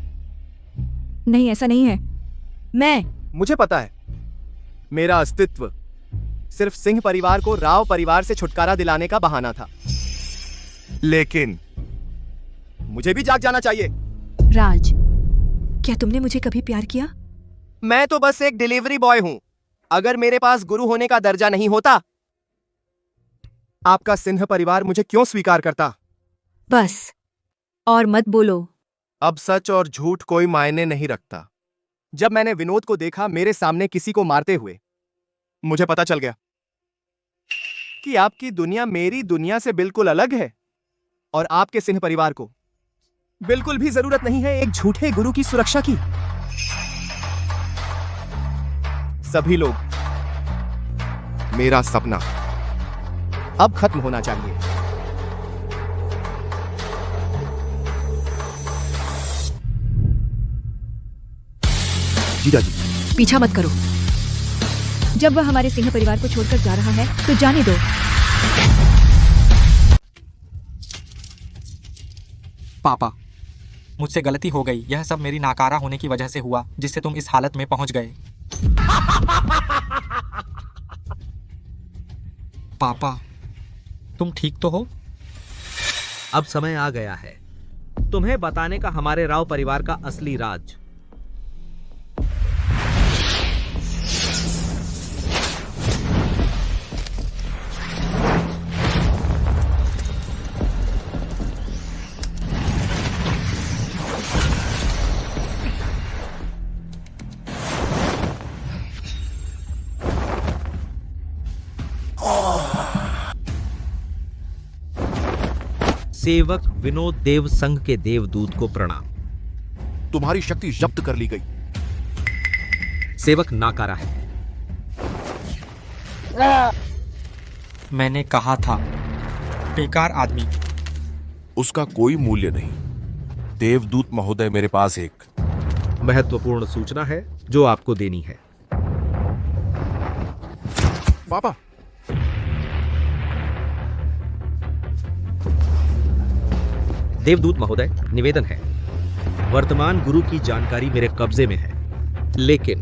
नहीं, ऐसा नहीं है। मुझे पता है, मेरा अस्तित्व सिर्फ सिंह परिवार को राव परिवार से छुटकारा दिलाने का बहाना था। लेकिन मुझे भी जाग जाना चाहिए। राज, क्या तुमने मुझे कभी प्यार किया? मैं तो बस एक डिलीवरी बॉय हूं। अगर मेरे पास गुरु होने का दर्जा नहीं होता, आपका सिंह परिवार मुझे क्यों स्वीकार करता? बस, और मत बोलो। अब सच और झूठ कोई मायने नहीं रखता। जब मैंने विनोद को देखा मेरे सामने किसी को मारते हुए, मुझे पता चल गया कि आपकी दुनिया मेरी दुनिया से बिल्कुल अलग है और आपके सिंह परिवार को बिल्कुल भी जरूरत नहीं है एक झूठे गुरु की सुरक्षा की। सभी लोग, मेरा सपना अब खत्म होना चाहिए। जीजा जी, पीछा मत करो। जब वह हमारे सिंह परिवार को छोड़कर जा रहा है तो जाने दो। पापा, मुझसे गलती हो गई। यह सब मेरी नाकारा होने की वजह से हुआ, जिससे तुम इस हालत में पहुंच गए। पापा, तुम ठीक तो हो? अब समय आ गया है तुम्हें बताने का हमारे राव परिवार का असली राज। सेवक विनोद देव संघ के देवदूत को प्रणाम। तुम्हारी शक्ति जब्त कर ली गई। सेवक नाकारा है। मैंने कहा था, बेकार आदमी। उसका कोई मूल्य नहीं। देवदूत महोदय, मेरे पास एक महत्वपूर्ण सूचना है जो आपको देनी है। पापा, देवदूत महोदय, निवेदन है, वर्तमान गुरु की जानकारी मेरे कब्जे में है, लेकिन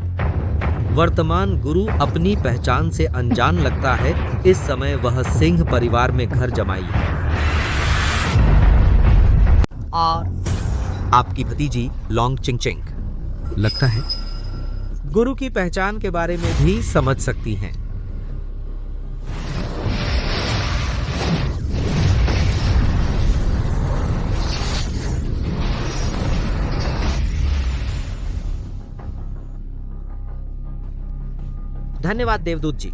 वर्तमान गुरु अपनी पहचान से अनजान लगता है। इस समय वह सिंह परिवार में घर जमाई है और आपकी भतीजी लॉन्ग चिंग चिंग लगता है गुरु की पहचान के बारे में भी समझ सकती हैं। धन्यवाद देवदूत जी,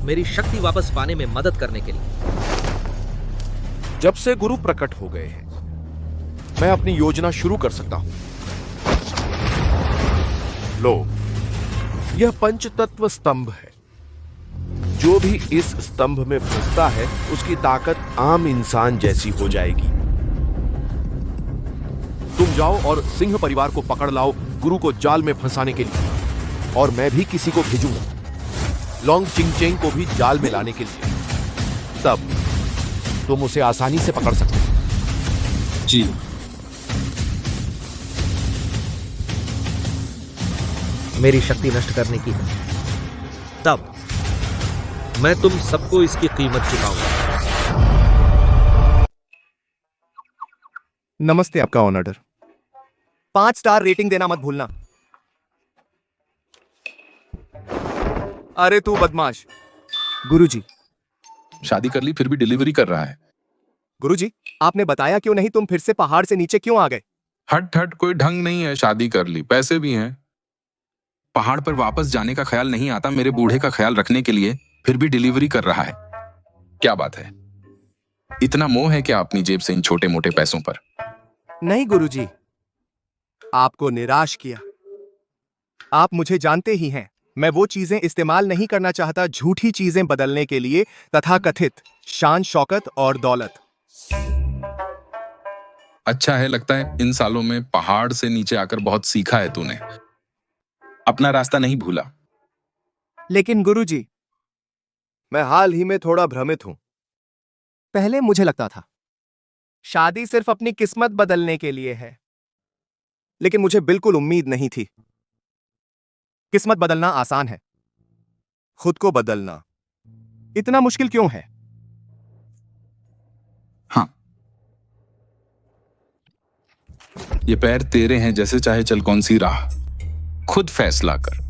मेरी शक्ति वापस पाने में मदद करने के लिए। जब से गुरु प्रकट हो गए हैं, मैं अपनी योजना शुरू कर सकता हूं। लो, यह पंचतत्व स्तंभ है जो भी इस स्तंभ में फंसता है उसकी ताकत आम इंसान जैसी हो जाएगी। तुम जाओ और सिंह परिवार को पकड़ लाओ गुरु को जाल में फंसाने के लिए, और मैं भी किसी को भेजूंगा लॉन्ग चिंगचेंग को भी जाल में लाने के लिए। तब तुम उसे आसानी से पकड़ सकते हो। जी। मेरी शक्ति नष्ट करने की है, तब मैं तुम सबको इसकी कीमत चुकाऊंगा। नमस्ते, आपका ऑनर। 5 स्टार रेटिंग देना मत भूलना। अरे तू बदमाश। गुरुजी। शादी कर ली फिर भी डिलीवरी कर रहा है। गुरुजी, आपने बताया क्यों नहीं? तुम फिर से पहाड़ से नीचे क्यों आ गए? हट हट, कोई ढंग नहीं है। शादी कर ली, पैसे भी हैं। पहाड़ पर वापस जाने का ख्याल नहीं आता मेरे बूढ़े का ख्याल रखने के लिए, फिर भी डिलीवरी कर रहा है। क्या बात है? इतना मोह है क्या अपनी जेब से इन छोटे मोटे पैसों पर? नहीं गुरुजी, आपको निराश किया। आप मुझे जानते ही हैं, मैं वो चीजें इस्तेमाल नहीं करना चाहता झूठी चीजें बदलने के लिए, तथाकथित शान शौकत और दौलत। अच्छा है, लगता है इन सालों में पहाड़ से नीचे आकर बहुत सीखा है तूने, अपना रास्ता नहीं भूला। लेकिन गुरुजी, मैं हाल ही में थोड़ा भ्रमित हूं। पहले मुझे लगता था शादी सिर्फ अपनी किस्मत बदलने के लिए है, लेकिन मुझे बिल्कुल उम्मीद नहीं थी। किस्मत बदलना आसान है, खुद को बदलना इतना मुश्किल क्यों है? हाँ, ये पैर तेरे हैं, जैसे चाहे चल कौन सी राह, खुद फैसला कर।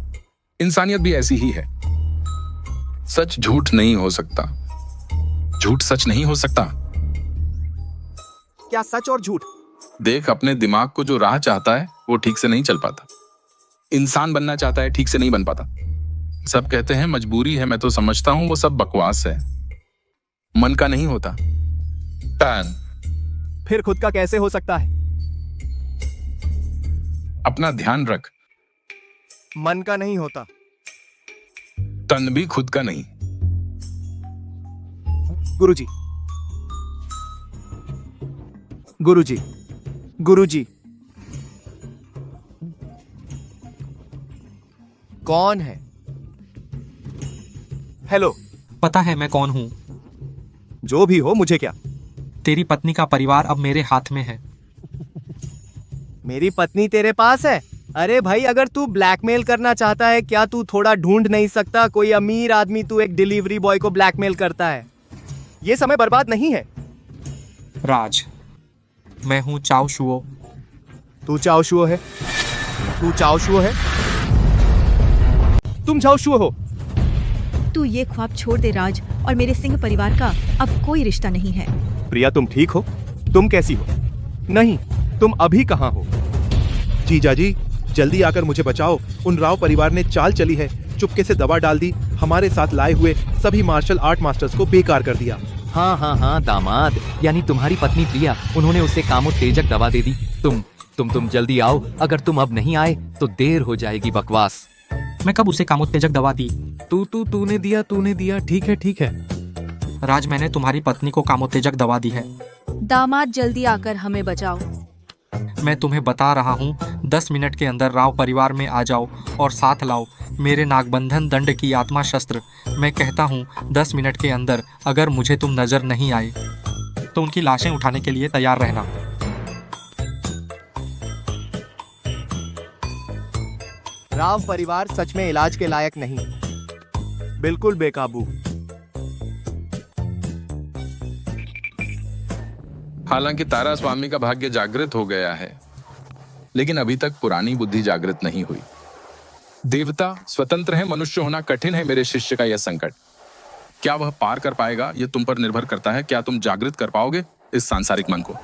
इंसानियत भी ऐसी ही है। सच झूठ नहीं हो सकता, झूठ सच नहीं हो सकता। क्या सच और झूठ? देख, अपने दिमाग को जो राह चाहता है वो ठीक से नहीं चल पाता। इंसान बनना चाहता है, ठीक से नहीं बन पाता। सब कहते हैं मजबूरी है, मैं तो समझता हूं वो सब बकवास है। मन का नहीं होता। टन। फिर खुद का कैसे हो सकता है? अपना ध्यान रख। मन का नहीं होता। तन भी खुद का नहीं। गुरुजी, गुरुजी, गुरुजी, कौन है? हेलो। पता है मैं कौन हूँ? जो भी हो, मुझे क्या? तेरी पत्नी का परिवार अब मेरे हाथ में है। मेरी पत्नी तेरे पास है? अरे भाई, अगर तू ब्लैकमेल करना चाहता है, क्या तू थोड़ा ढूंढ नहीं सकता? कोई अमीर आदमी, तू एक डिलीवरी बॉय को ब्लैकमेल करता है। ये समय बर्बाद नहीं है। राज, मैं हूँ चाओ शुओ। तू चाओ शुओ है? तू चाओ शुओ है? तुम चाओ शुओ हो? तू ये ख्वाब छोड़ दे राज, और मेरे सिंह परिवार का अब कोई रिश्ता नहीं है। प्रिया, तुम ठीक हो? तुम कैसी हो? नहीं, तुम अभी कहाँ हो? जीजाजी, जल्दी आकर मुझे बचाओ। उन राव परिवार ने चाल चली है, चुपके से दवा डाल दी, हमारे साथ लाए हुए सभी मार्शल आर्ट मास्टर्स को बेकार कर दिया। हाँ हाँ हाँ दामाद, यानी तुम्हारी पत्नी प्रिया, उन्होंने उसे कामोत्तेजक दवा दे दी। तुम जल्दी आओ, अगर तुम अब नहीं आए तो देर हो जाएगी। बकवास। मैं कब उसे कामोत्तेजक दवा दी? तूने दिया। ठीक है। राज, मैंने तुम्हारी पत्नी को कामोत्तेजक दवा दी है। दामाद, जल्दी आकर हमें बचाओ। मैं तुम्हें बता रहा हूँ, 10 मिनट के अंदर राव परिवार में आ जाओ और साथ लाओ मेरे नागबंधन दंड की आत्मा शस्त्र। मैं कहता हूँ 10 मिनट के अंदर अगर मुझे तुम नजर नहीं आए तो उनकी लाशें उठाने के लिए तैयार रहना। राव परिवार सच में इलाज के लायक नहीं, बिल्कुल बेकाबू। हालांकि तारा स्वामी का भाग्य जागृत हो गया है, लेकिन अभी तक पुरानी बुद्धि जागृत नहीं हुई। देवता स्वतंत्र है, मनुष्य होना कठिन है। मेरे शिष्य का यह संकट, क्या वह पार कर पाएगा, यह तुम पर निर्भर करता है। क्या तुम जागृत कर पाओगे इस सांसारिक मन को?